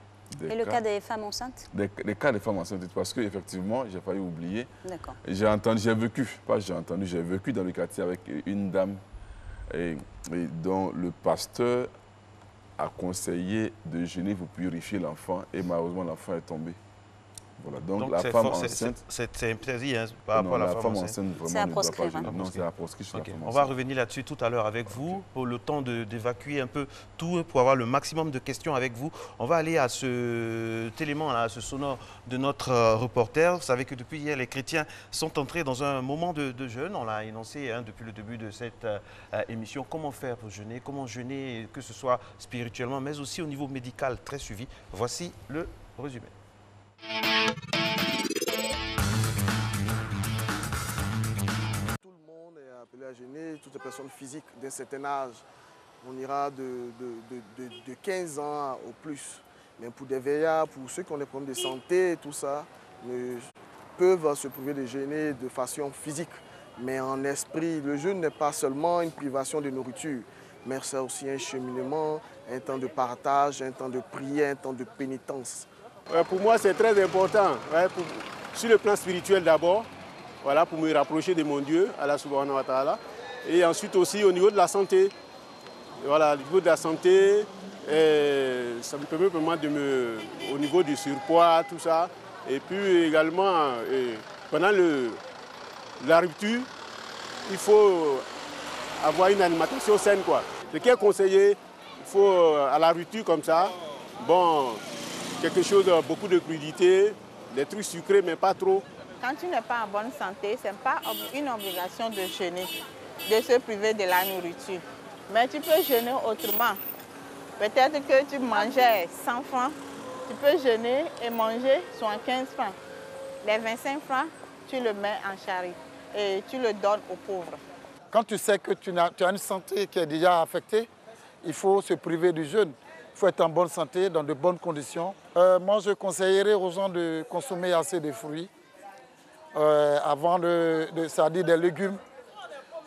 Et le cas des femmes enceintes? Des cas des femmes enceintes, parce qu'effectivement, j'ai failli oublier. D'accord. J'ai vécu dans le quartier avec une dame dont le pasteur a conseillé de jeûner pour purifier l'enfant et malheureusement l'enfant est tombé. Voilà. Donc la femme enceinte... C'est interdit par rapport à la femme enceinte. Vraiment ne doit pas jeûner. Non, c'est à proscrire chez la femme enceinte. On va revenir là-dessus tout à l'heure avec vous pour le temps d'évacuer un peu tout, pour avoir le maximum de questions avec vous. On va aller à cet élément, à ce sonore de notre reporter. Vous savez que depuis hier, les chrétiens sont entrés dans un moment de jeûne. On l'a énoncé depuis le début de cette émission. Comment faire pour jeûner? Comment jeûner, que ce soit spirituellement, mais aussi au niveau médical, très suivi. Voici le résumé. Tout le monde est appelé à jeûner, toutes les personnes physiques d'un certain âge. On ira de 15 ans au plus. Mais pour des veillards, pour ceux qui ont des problèmes de santé, tout ça, peuvent se priver de jeûner de façon physique. Mais en esprit, le jeûne n'est pas seulement une privation de nourriture, mais c'est aussi un cheminement, un temps de partage, un temps de prière, un temps de pénitence. Pour moi, c'est très important, sur le plan spirituel d'abord, voilà, pour me rapprocher de mon Dieu, Allah subhanahu wa ta'ala, et ensuite aussi au niveau de la santé. Voilà, au niveau de la santé, ça me permet vraiment au niveau du surpoids, tout ça, et puis également, pendant la rupture, il faut avoir une alimentation saine, quoi. Ce qui est conseillé, il faut, à la rupture comme ça, bon, quelque chose, beaucoup de crudité, des trucs sucrés, mais pas trop. Quand tu n'es pas en bonne santé, ce n'est pas une obligation de jeûner, de se priver de la nourriture. Mais tu peux jeûner autrement. Peut-être que tu mangeais 100 francs, tu peux jeûner et manger 75 francs. Les 25 francs, tu le mets en charité et tu le donnes aux pauvres. Quand tu sais que tu as une santé qui est déjà affectée, il faut se priver du jeûne. Il faut être en bonne santé, dans de bonnes conditions. Moi, je conseillerais aux gens de consommer assez de fruits, c'est-à-dire des légumes,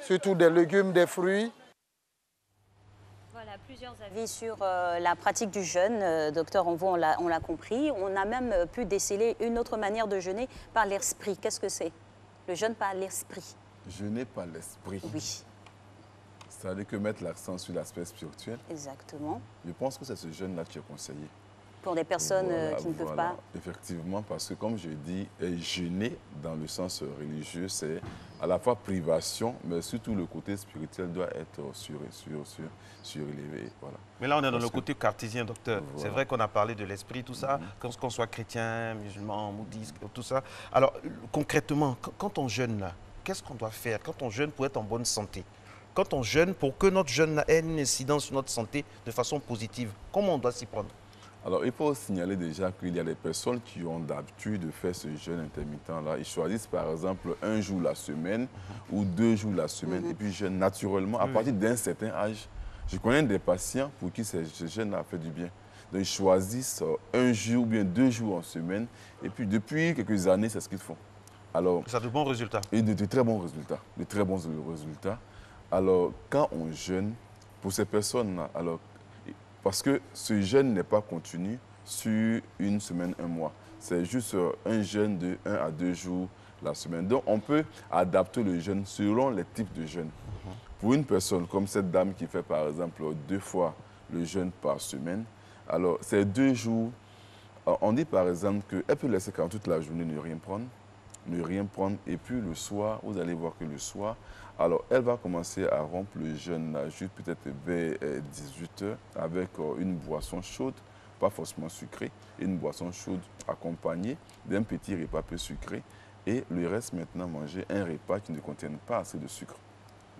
surtout des légumes, des fruits. Voilà, plusieurs avis sur la pratique du jeûne. Docteur Onvo, on l'a compris. On a même pu déceler une autre manière de jeûner par l'esprit. Qu'est-ce que c'est? Le jeûne par l'esprit. Jeûner par l'esprit. Oui. C'est-à-dire que mettre l'accent sur l'aspect spirituel. Exactement. Je pense que c'est ce jeûne-là qui est conseillé. Pour des personnes qui ne peuvent pas. Effectivement, parce que comme je dis, jeûner dans le sens religieux, c'est à la fois privation, mais surtout le côté spirituel doit être surélevé. Voilà. Mais là, on est dans le côté cartésien, docteur. Voilà. C'est vrai qu'on a parlé de l'esprit, tout ça, qu'on soit chrétien, musulman, bouddhiste, tout ça. Alors, concrètement, quand on jeûne, là, qu'est-ce qu'on doit faire quand on jeûne pour être en bonne santé? Quand on jeûne, pour que notre jeûne ait une incidence sur notre santé de façon positive, comment on doit s'y prendre? Alors, il faut signaler déjà qu'il y a des personnes qui ont l'habitude de faire ce jeûne intermittent-là. Ils choisissent par exemple un jour la semaine ou 2 jours la semaine et puis jeûnent naturellement. À partir d'un certain âge, je connais des patients pour qui ce jeûne a fait du bien. Donc, ils choisissent un jour ou bien 2 jours en semaine et puis depuis quelques années, c'est ce qu'ils font. Alors, ça a de bons résultats. Et de très bons résultats. De très bons résultats. Alors, quand on jeûne, pour ces personnes-là, alors, parce que ce jeûne n'est pas continu sur une semaine, un mois. C'est juste un jeûne de 1 à 2 jours la semaine. Donc, on peut adapter le jeûne selon les types de jeûne. Pour une personne comme cette dame qui fait, par exemple, 2 fois le jeûne par semaine, alors, ces 2 jours, on dit, par exemple, qu'elle peut laisser quand toute la journée ne rien prendre, et puis le soir, vous allez voir que le soir, alors elle va commencer à rompre le jeûne juste peut-être vers 18 h avec une boisson chaude, pas forcément sucrée, une boisson chaude accompagnée d'un petit repas peu sucré, et le reste maintenant manger un repas qui ne contienne pas assez de sucre.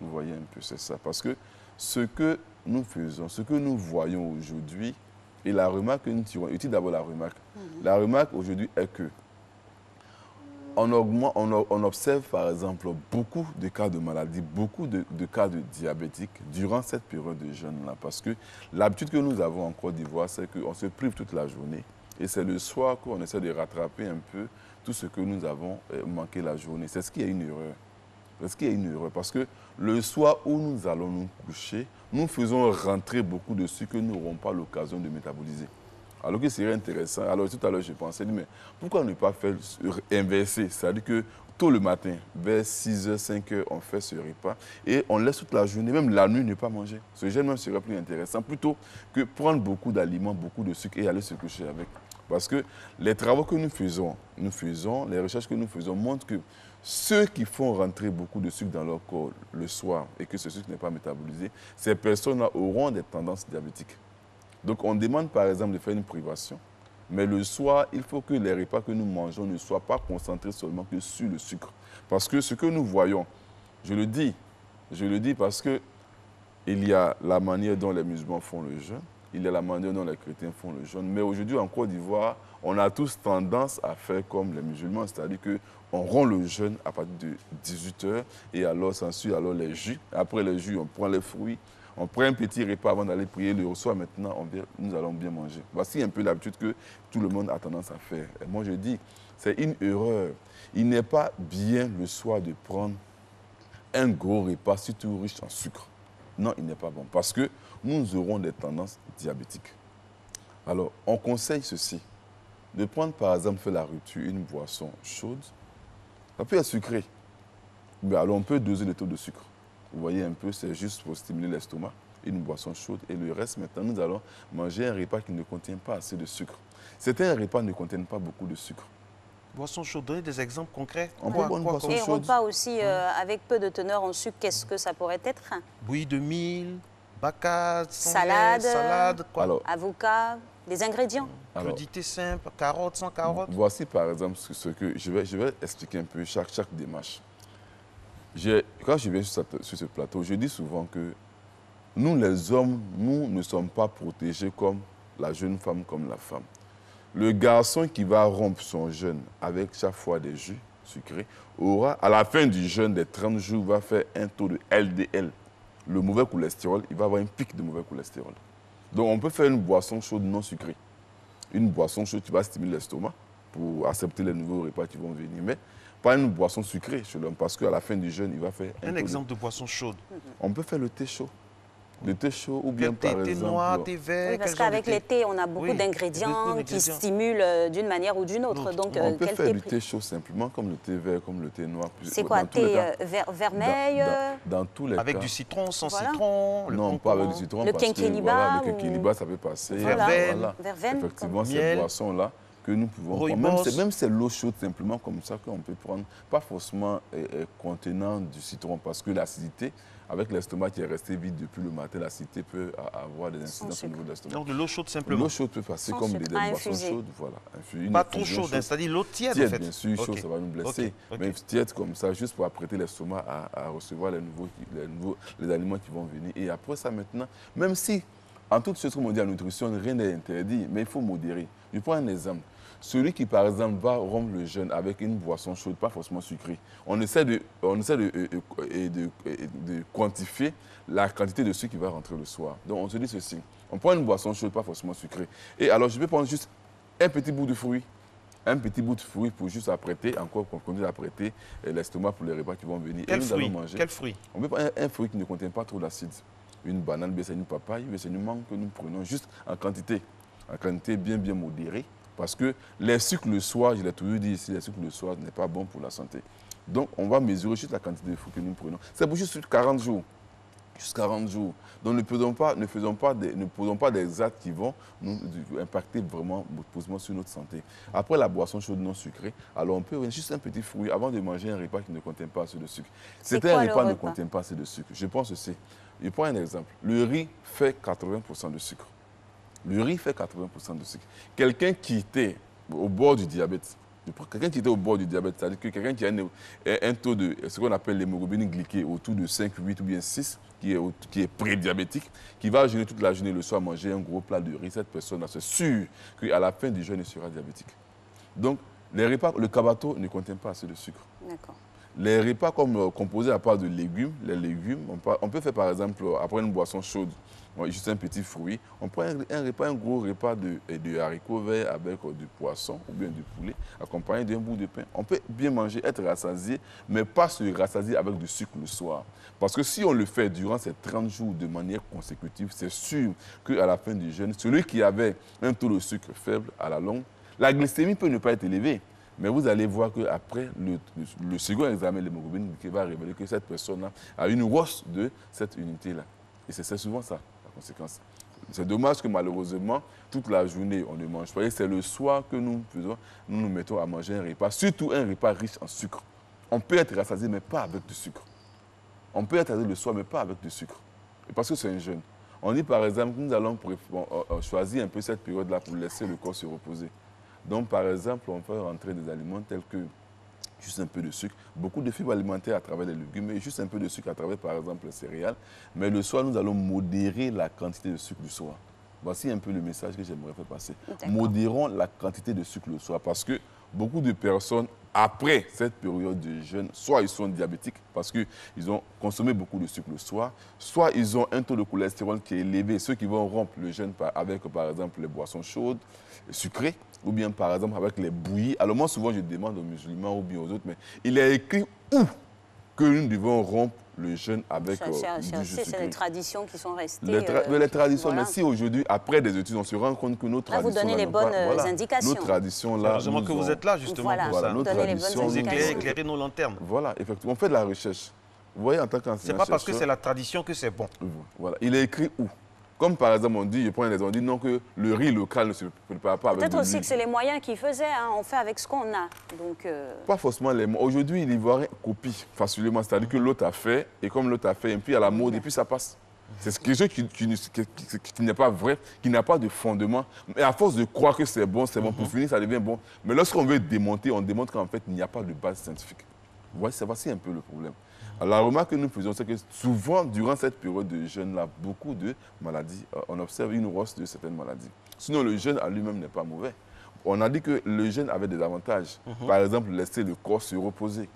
Vous voyez un peu, c'est ça. Parce que ce que nous faisons, ce que nous voyons aujourd'hui, et la remarque que nous tirons, écoutez d'abord la remarque. La remarque aujourd'hui est que on observe par exemple beaucoup de cas de maladie, beaucoup de cas de diabétiques durant cette période de jeûne-là. Parce que l'habitude que nous avons en Côte d'Ivoire, c'est qu'on se prive toute la journée. Et c'est le soir qu'on essaie de rattraper un peu tout ce que nous avons manqué la journée. C'est ce qui est une erreur. C'est ce qui est une erreur. Parce que le soir où nous allons nous coucher, nous faisons rentrer beaucoup de sucre que nous n'aurons pas l'occasion de métaboliser. Alors que ce serait intéressant. Alors tout à l'heure, je pensais, mais pourquoi ne pas faire inverser? C'est-à-dire que tôt le matin, vers 6 h, 5 h, on fait ce repas et on laisse toute la journée, même la nuit, ne pas manger. Ce jeûne même serait plus intéressant, plutôt que prendre beaucoup d'aliments, beaucoup de sucre et aller se coucher avec. Parce que les travaux que nous faisons, les recherches que nous faisons montrent que ceux qui font rentrer beaucoup de sucre dans leur corps le soir et que ce sucre n'est pas métabolisé, ces personnes-là auront des tendances diabétiques. Donc, on demande par exemple de faire une privation, mais le soir, il faut que les repas que nous mangeons ne soient pas concentrés seulement que sur le sucre. Parce que ce que nous voyons, je le dis parce que il y a la manière dont les musulmans font le jeûne, il y a la manière dont les chrétiens font le jeûne, mais aujourd'hui en Côte d'Ivoire, on a tous tendance à faire comme les musulmans, c'est-à-dire qu'on rompt le jeûne à partir de 18 h et alors s'ensuit alors les jus. Après les jus, on prend les fruits. On prend un petit repas avant d'aller prier. Le soir, maintenant, nous allons bien manger. Voici un peu l'habitude que tout le monde a tendance à faire. Et moi, je dis, c'est une erreur. Il n'est pas bien le soir de prendre un gros repas, surtout riche en sucre. Non, il n'est pas bon. Parce que nous aurons des tendances diabétiques. Alors, on conseille ceci. De prendre, par exemple, faire la rupture, une boisson chaude. Ça peut être sucré. Mais alors, on peut doser le taux de sucre. Vous voyez un peu, c'est juste pour stimuler l'estomac, une boisson chaude. Et le reste, maintenant, nous allons manger un repas qui ne contient pas assez de sucre. Certains repas ne contiennent pas beaucoup de sucre. Boisson chaude, donnez des exemples concrets. Et repas aussi avec peu de teneur en sucre, qu'est-ce que ça pourrait être? Bouillie de mille, bacate, salade, quoi. Alors, avocat, des ingrédients. Crudité simple, carottes, sans carottes. Voici par exemple ce que je vais expliquer un peu chaque démarche. Quand je viens sur ce plateau, je dis souvent que nous, les hommes, nous ne sommes pas protégés comme la jeune femme, comme la femme. Le garçon qui va rompre son jeûne avec chaque fois des jus sucrés aura, à la fin du jeûne des 30 jours, va faire un taux de LDL. Le mauvais cholestérol, il va avoir un pic de mauvais cholestérol. Donc, on peut faire une boisson chaude non sucrée. Une boisson chaude qui va stimuler l'estomac pour accepter les nouveaux repas qui vont venir. Mais pas une boisson sucrée chez l'homme, parce qu'à la fin du jeûne, il va faire un exemple de boisson chaude. On peut faire le thé chaud. Le thé chaud ou bien par exemple... Thé noir, thé vert... Oui, parce qu'avec les thés, on a beaucoup d'ingrédients qui stimulent d'une manière ou d'une autre. Donc, on peut faire du thé chaud simplement, comme le thé vert, comme le thé noir. C'est quoi, thé vermeil dans tous les cas. Avec du citron, sans citron? Non, pas avec du citron. Le quinquilibre. Le quinquilibre, ça peut passer. Verveine. Effectivement, cette boisson-là que nous pouvons prendre. Même c'est l'eau chaude simplement comme ça qu'on peut prendre. Pas forcément contenant du citron, parce que l'acidité, avec l'estomac qui est resté vide depuis le matin, l'acidité peut avoir des incidences au niveau de l'estomac. Donc de l'eau chaude simplement. L'eau chaude peut passer comme des boissons chaudes. Voilà. Pas trop chaude, c'est-à-dire l'eau tiède en fait. Bien sûr, chaude, ça va nous blesser. Mais tiède comme ça, juste pour apprêter l'estomac à recevoir les aliments qui vont venir. Et après ça maintenant, même si, en toute chose comme on dit en nutrition, rien n'est interdit, mais il faut modérer. Je prends un exemple. Celui qui, par exemple, va rompre le jeûne avec une boisson chaude, pas forcément sucrée, on essaie de quantifier la quantité de sucre qui va rentrer le soir. Donc, on se dit ceci. On prend une boisson chaude, pas forcément sucrée. Et alors, je vais prendre juste un petit bout de fruit. Un petit bout de fruit pour juste apprêter, encore pour continuer d'apprêter l'estomac pour les repas qui vont venir. Quel et nous fruit? allons manger. Quel fruit? On peut prendre un fruit qui ne contient pas trop d'acide. Une banane, bien c'est une papaye, bien c'est une mangue que nous prenons juste en quantité bien modérée. Parce que les sucres le soir, je l'ai toujours dit ici, les sucres le soir n'est pas bon pour la santé. Donc, on va mesurer juste la quantité de fruits que nous prenons. C'est pour juste 40 jours. Juste 40 jours. Donc, ne posons pas des actes qui vont nous impacter vraiment positivement sur notre santé. Après la boisson chaude non sucrée, alors on peut juste un petit fruit avant de manger un repas qui ne contient pas assez de sucre. Certains repas ne contiennent pas assez de sucre. Je pense aussi. Je prends un exemple. Le riz fait 80% de sucre. Le riz fait 80% de sucre. Quelqu'un qui était au bord du diabète, c'est-à-dire que quelqu'un qui a un taux de ce qu'on appelle l'hémoglobine glyquée autour de 5, 8 ou bien 6, qui est prédiabétique, qui va jeûner toute la journée, le soir manger un gros plat de riz, cette personne-là, c'est sûr qu'à la fin du jeûne, il sera diabétique. Donc, les repas, le kabato ne contient pas assez de sucre. D'accord. Les repas comme composés à part de légumes, les légumes, on peut faire par exemple, après une boisson chaude, juste un petit fruit, on prend un gros repas de haricots verts avec du poisson ou bien du poulet, accompagné d'un bout de pain. On peut bien manger, être rassasié, mais pas se rassasier avec du sucre le soir. Parce que si on le fait durant ces 30 jours de manière consécutive, c'est sûr qu'à la fin du jeûne, celui qui avait un taux de sucre faible à la longue, la glycémie peut ne pas être élevée. Mais vous allez voir qu'après le second examen, l'hémoglobine qui va révéler que cette personne a une hausse de cette unité-là. Et c'est souvent ça, la conséquence. C'est dommage que malheureusement, toute la journée, on ne mange pas. Et c'est le soir que nous nous mettons à manger un repas, surtout un repas riche en sucre. On peut être rassasié, mais pas avec du sucre. On peut être rassasié le soir, mais pas avec du sucre. Et parce que c'est un jeûne. On dit par exemple que nous allons choisir un peu cette période-là pour laisser le corps se reposer. Donc, par exemple, on peut rentrer des aliments tels que juste un peu de sucre, beaucoup de fibres alimentaires à travers les légumes et juste un peu de sucre à travers, par exemple, les céréales. Mais le soir, nous allons modérer la quantité de sucre du soir. Voici un peu le message que j'aimerais faire passer. Modérons la quantité de sucre le soir parce que beaucoup de personnes, après cette période de jeûne, soit ils sont diabétiques parce qu'ils ont consommé beaucoup de sucre le soir, soit ils ont un taux de cholestérol qui est élevé. Ceux qui vont rompre le jeûne avec, par exemple, les boissons chaudes, sucrées, ou bien, par exemple, avec les bouillies. Alors moi, souvent, je demande aux musulmans ou bien aux autres, mais il est écrit où que nous devons rompre le jeûne avec du jus sucré. C'est les traditions qui sont restées. Les traditions, voilà. Mais si aujourd'hui, après des études, on se rend compte que nos traditions... Là, vous donnez les bonnes indications. Nos traditions, là... Heureusement que vous êtes là, justement, pour ça. Nos traditions, vous éclairez nos lanternes. Voilà, effectivement. On fait de la recherche. Vous voyez, en tant qu'enseignant... C'est pas parce que c'est la tradition que c'est bon. Voilà. Il est écrit où? Comme par exemple, on dit, je prends un exemple, on dit non que le riz local ne se prépare pas avec de l'huile. Peut-être aussi que c'est les moyens qu'ils faisaient, hein. On fait avec ce qu'on a. Donc, Pas forcément les moyens. Aujourd'hui, l'Ivoirien copie facilement, c'est-à-dire que l'autre a fait, et comme l'autre a fait, et puis à la mode, et puis ça passe. C'est quelque chose qui n'est pas vrai, qui n'a pas de fondement. Mais à force de croire que c'est bon, pour finir, ça devient bon. Mais lorsqu'on veut démonter, on démontre qu'en fait, il n'y a pas de base scientifique. Voici un peu le problème. Alors, la remarque que nous faisons, c'est que souvent, durant cette période de jeûne-là, beaucoup de maladies, on observe une hausse de certaines maladies. Sinon, le jeûne à lui-même n'est pas mauvais. On a dit que le jeûne avait des avantages. Par exemple, laisser le corps se reposer.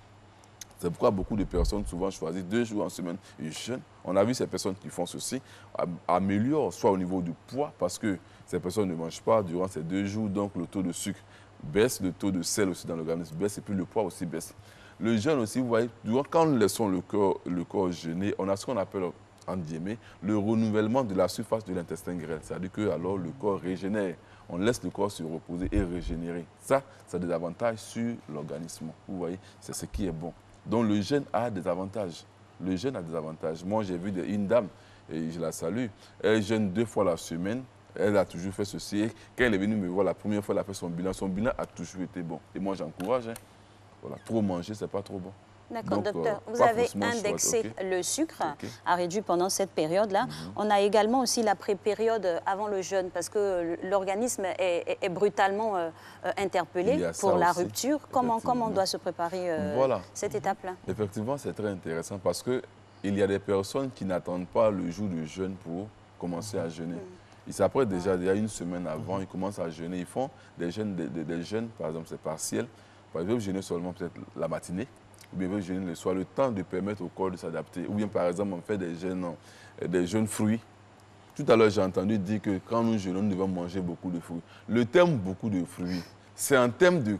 C'est pourquoi beaucoup de personnes souvent choisissent 2 jours en semaine et jeûnent. On a vu ces personnes qui font ceci améliorent soit au niveau du poids, parce que ces personnes ne mangent pas durant ces 2 jours, donc le taux de sucre baisse, le taux de sel aussi dans l'organisme baisse, et puis le poids aussi baisse. Le jeûne aussi, vous voyez, quand nous laissons le corps jeûner, on a ce qu'on appelle, en guillemets, le renouvellement de la surface de l'intestin grêle. C'est-à-dire que alors le corps régénère. On laisse le corps se reposer et régénérer. Ça a des avantages sur l'organisme. Vous voyez, c'est ce qui est bon. Donc le jeûne a des avantages. Le jeûne a des avantages. Moi, j'ai vu une dame, et je la salue, elle jeûne 2 fois la semaine. Elle a toujours fait ceci. Et quand elle est venue me voir la première fois, elle a fait son bilan. Son bilan a toujours été bon. Et moi, j'encourage. Voilà, trop manger, c'est pas trop bon. D'accord, docteur. Vous avez indexé le sucre, a réduit pendant cette période-là. On a également aussi la période avant le jeûne, parce que l'organisme est brutalement interpellé pour la rupture. Comment on doit se préparer cette étape-là? Effectivement, c'est très intéressant parce qu'il y a des personnes qui n'attendent pas le jour du jeûne pour commencer à jeûner. Ils s'apprêtent déjà, il y a une semaine avant, ils commencent à jeûner. Ils font des jeûnes, par exemple, c'est partiel. Par exemple, jeûner seulement peut-être la matinée, ou bien jeûner le soir, le temps de permettre au corps de s'adapter. Ou bien, par exemple, on fait des jeûnes fruits. Tout à l'heure, j'ai entendu dire que quand nous jeûnons, nous devons manger beaucoup de fruits. Le terme « beaucoup de fruits », c'est un terme de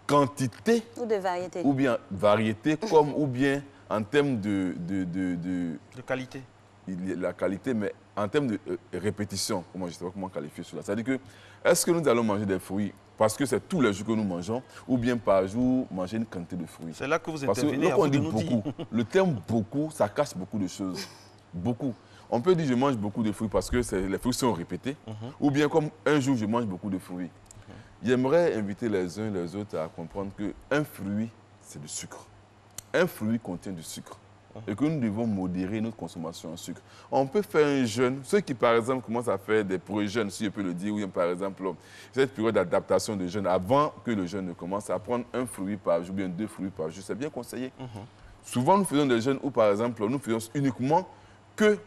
quantité ou de variété. Ou bien variété, comme ou bien en termes de qualité. La qualité, mais en termes de répétition, je ne sais pas comment qualifier cela. C'est-à-dire que, est-ce que nous allons manger des fruits parce que c'est tous les jours que nous mangeons, ou bien par jour manger une quantité de fruits? C'est là que vous intervenez. Parce que lorsqu'on dit beaucoup, le terme « beaucoup », ça cache beaucoup de choses. Beaucoup. On peut dire je mange beaucoup de fruits parce que les fruits sont répétés, ou bien comme un jour je mange beaucoup de fruits. J'aimerais inviter les uns et les autres à comprendre qu'un fruit, c'est du sucre. Un fruit contient du sucre. Et que nous devons modérer notre consommation en sucre. On peut faire un jeûne. Ceux qui, par exemple, commencent à faire des pré-jeûnes, si je peux le dire, ou bien, par exemple, cette période d'adaptation de jeûne, avant que le jeûne ne commence, à prendre un fruit par jour, ou bien 2 fruits par jour, c'est bien conseillé. Souvent, nous faisons des jeûnes où, par exemple, nous faisons uniquement que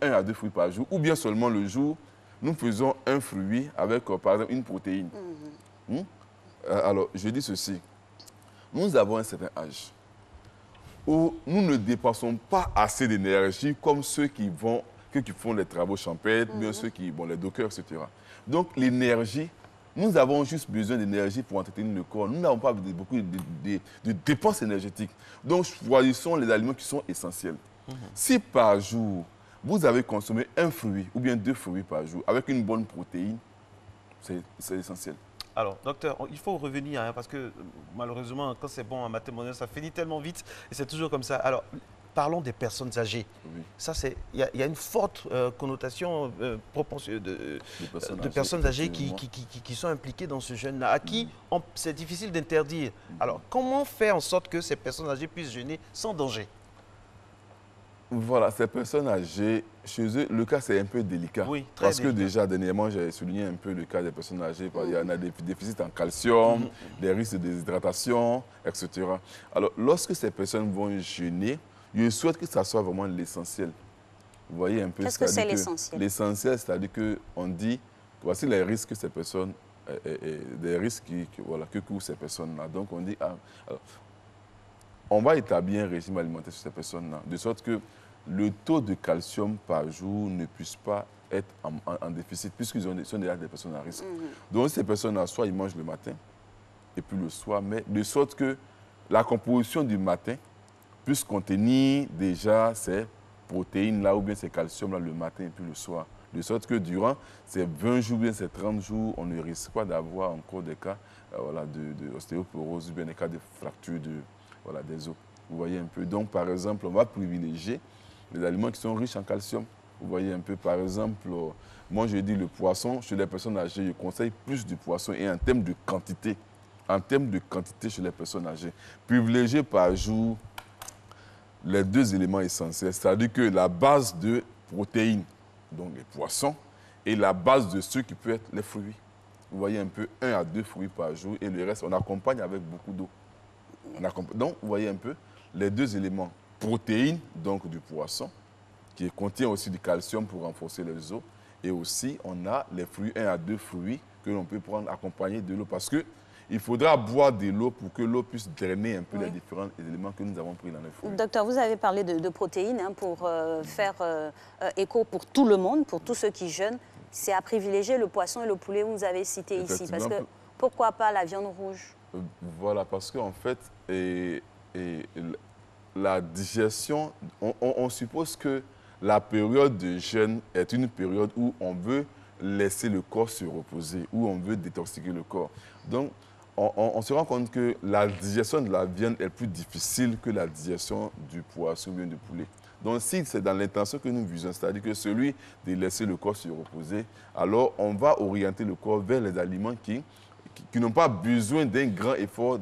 1 à 2 fruits par jour, ou bien seulement le jour, nous faisons un fruit avec, par exemple, une protéine. Alors, je dis ceci. Nous avons un certain âge où nous ne dépensons pas assez d'énergie comme ceux qui font les travaux champêtres, bien ceux qui, les dockers, etc. Donc, l'énergie, nous avons juste besoin d'énergie pour entretenir le corps. Nous n'avons pas beaucoup de dépenses énergétiques. Donc, choisissons les aliments qui sont essentiels. Si par jour, vous avez consommé un fruit ou bien 2 fruits par jour avec une bonne protéine, c'est essentiel. Alors, docteur, il faut revenir, parce que malheureusement, quand c'est bon en mathématiques, ça finit tellement vite et c'est toujours comme ça. Alors, parlons des personnes âgées. Oui. Ça, il y a une forte connotation de personnes âgées qui sont impliquées dans ce jeûne-là, à qui c'est difficile d'interdire. Alors, comment faire en sorte que ces personnes âgées puissent jeûner sans danger? Voilà, ces personnes âgées, chez eux, le cas c'est un peu délicat. Oui, parce que déjà, dernièrement, j'ai souligné un peu le cas des personnes âgées. Il y en a des déficits en calcium, des risques de déshydratation, etc. Alors, lorsque ces personnes vont jeûner, je souhaite que ça soit vraiment l'essentiel. Vous voyez un peu. Qu'est-ce que c'est l'essentiel? L'essentiel, c'est-à-dire qu'on dit, voici les risques que ces personnes, des risques que courent ces personnes-là. Donc, on dit, alors, on va établir un régime alimentaire sur ces personnes-là, de sorte que le taux de calcium par jour ne puisse pas être en déficit, puisqu'ils sont déjà des personnes à risque. Donc, ces personnes-là, soit ils mangent le matin, et puis le soir, mais de sorte que la composition du matin puisse contenir déjà ces protéines-là, ou bien ces calciums-là le matin et puis le soir. De sorte que durant ces 20 jours, bien ces 30 jours, on ne risque pas d'avoir encore des cas d'ostéoporose, ou bien des cas de fracture des os. Vous voyez un peu. Donc, par exemple, on va privilégier les aliments qui sont riches en calcium. Vous voyez un peu, par exemple, moi, je dis le poisson, chez les personnes âgées, je conseille plus du poisson. Et en termes de quantité, chez les personnes âgées, privilégier par jour les 2 éléments essentiels. C'est-à-dire que la base de protéines, donc les poissons, et la base de ce qui peut être les fruits. Vous voyez un peu, 1 à 2 fruits par jour, et le reste, on accompagne avec beaucoup d'eau. Donc, vous voyez un peu les 2 éléments. Protéines, donc du poisson, qui contient aussi du calcium pour renforcer les os. Et aussi, on a les fruits, 1 à 2 fruits que l'on peut prendre accompagnés de l'eau. Parce qu'il il faudra boire de l'eau pour que l'eau puisse drainer un peu les différents éléments que nous avons pris dans le fruit. Docteur, vous avez parlé de protéines pour faire écho pour tout le monde, pour tous ceux qui jeûnent. C'est à privilégier le poisson et le poulet, vous avez cité ici. Parce que pourquoi pas la viande rouge? Voilà, parce qu'en fait, la digestion, on suppose que la période de jeûne est une période où on veut laisser le corps se reposer, où on veut détoxiquer le corps. Donc, on se rend compte que la digestion de la viande est plus difficile que la digestion du poisson ou bien du poulet. Donc, si c'est dans l'intention que nous visons, c'est-à-dire que celui de laisser le corps se reposer, alors on va orienter le corps vers les aliments qui n'ont pas besoin d'un grand effort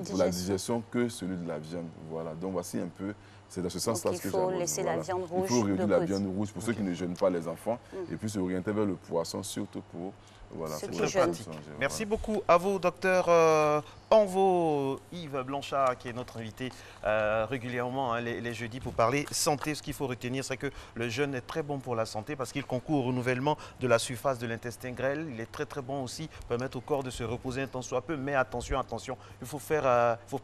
pour la digestion que celui de la viande. Voilà, donc voici un peu, c'est dans ce sens-là que j'aborde. Il faut laisser la viande rouge. Il faut réduire la viande rouge pour ceux qui ne jeûnent pas, les enfants, et puis s'orienter vers le poisson, surtout pour... Voilà, ceux qui jeûnent. Merci beaucoup à vous, docteur Anvo Yves Blanchard, qui est notre invité régulièrement les jeudis pour parler santé. Ce qu'il faut retenir, c'est que le jeûne est très bon pour la santé parce qu'il concourt au renouvellement de la surface de l'intestin grêle. Il est très très bon aussi, permettre au corps de se reposer un temps soit peu. Mais attention, il faut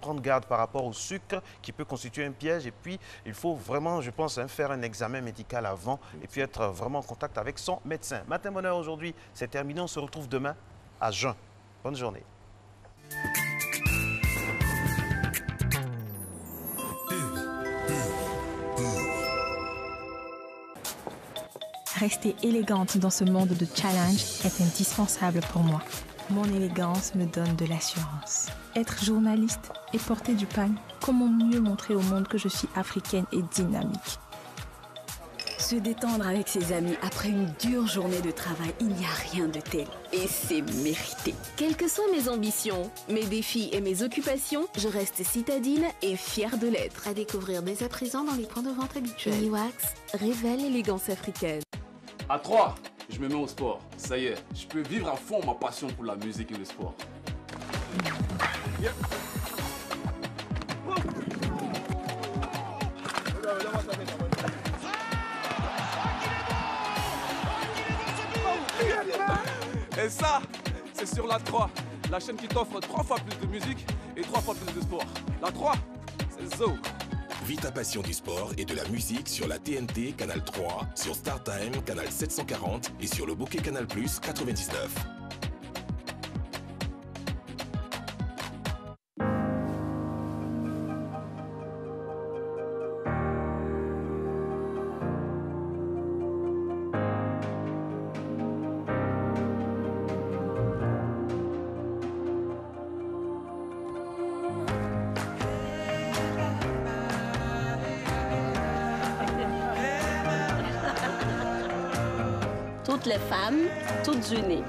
prendre garde par rapport au sucre qui peut constituer un piège. Et puis, il faut vraiment, je pense, faire un examen médical avant et puis être vraiment en contact avec son médecin. Matin Bonheur aujourd'hui, c'est terminé. On se retrouve demain à jeun. Bonne journée. Rester élégante dans ce monde de challenge est indispensable pour moi. Mon élégance me donne de l'assurance. Être journaliste et porter du pagne, comment mieux montrer au monde que je suis africaine et dynamique? Se détendre avec ses amis après une dure journée de travail, il n'y a rien de tel. Et c'est mérité. Quelles que soient mes ambitions, mes défis et mes occupations, je reste citadine et fière de l'être. À découvrir dès à présent dans les points de vente habituels. Ewax révèle l'élégance africaine. À 3, je me mets au sport. Ça y est, je peux vivre à fond ma passion pour la musique et le sport. Et ça, c'est sur la 3, la chaîne qui t'offre 3 fois plus de musique et 3 fois plus de sport. La 3, c'est Zo. Vis ta passion du sport et de la musique sur la TNT, Canal 3, sur StarTime, Canal 740 et sur le bouquet Canal Plus 99. Toutes les femmes, toutes unies.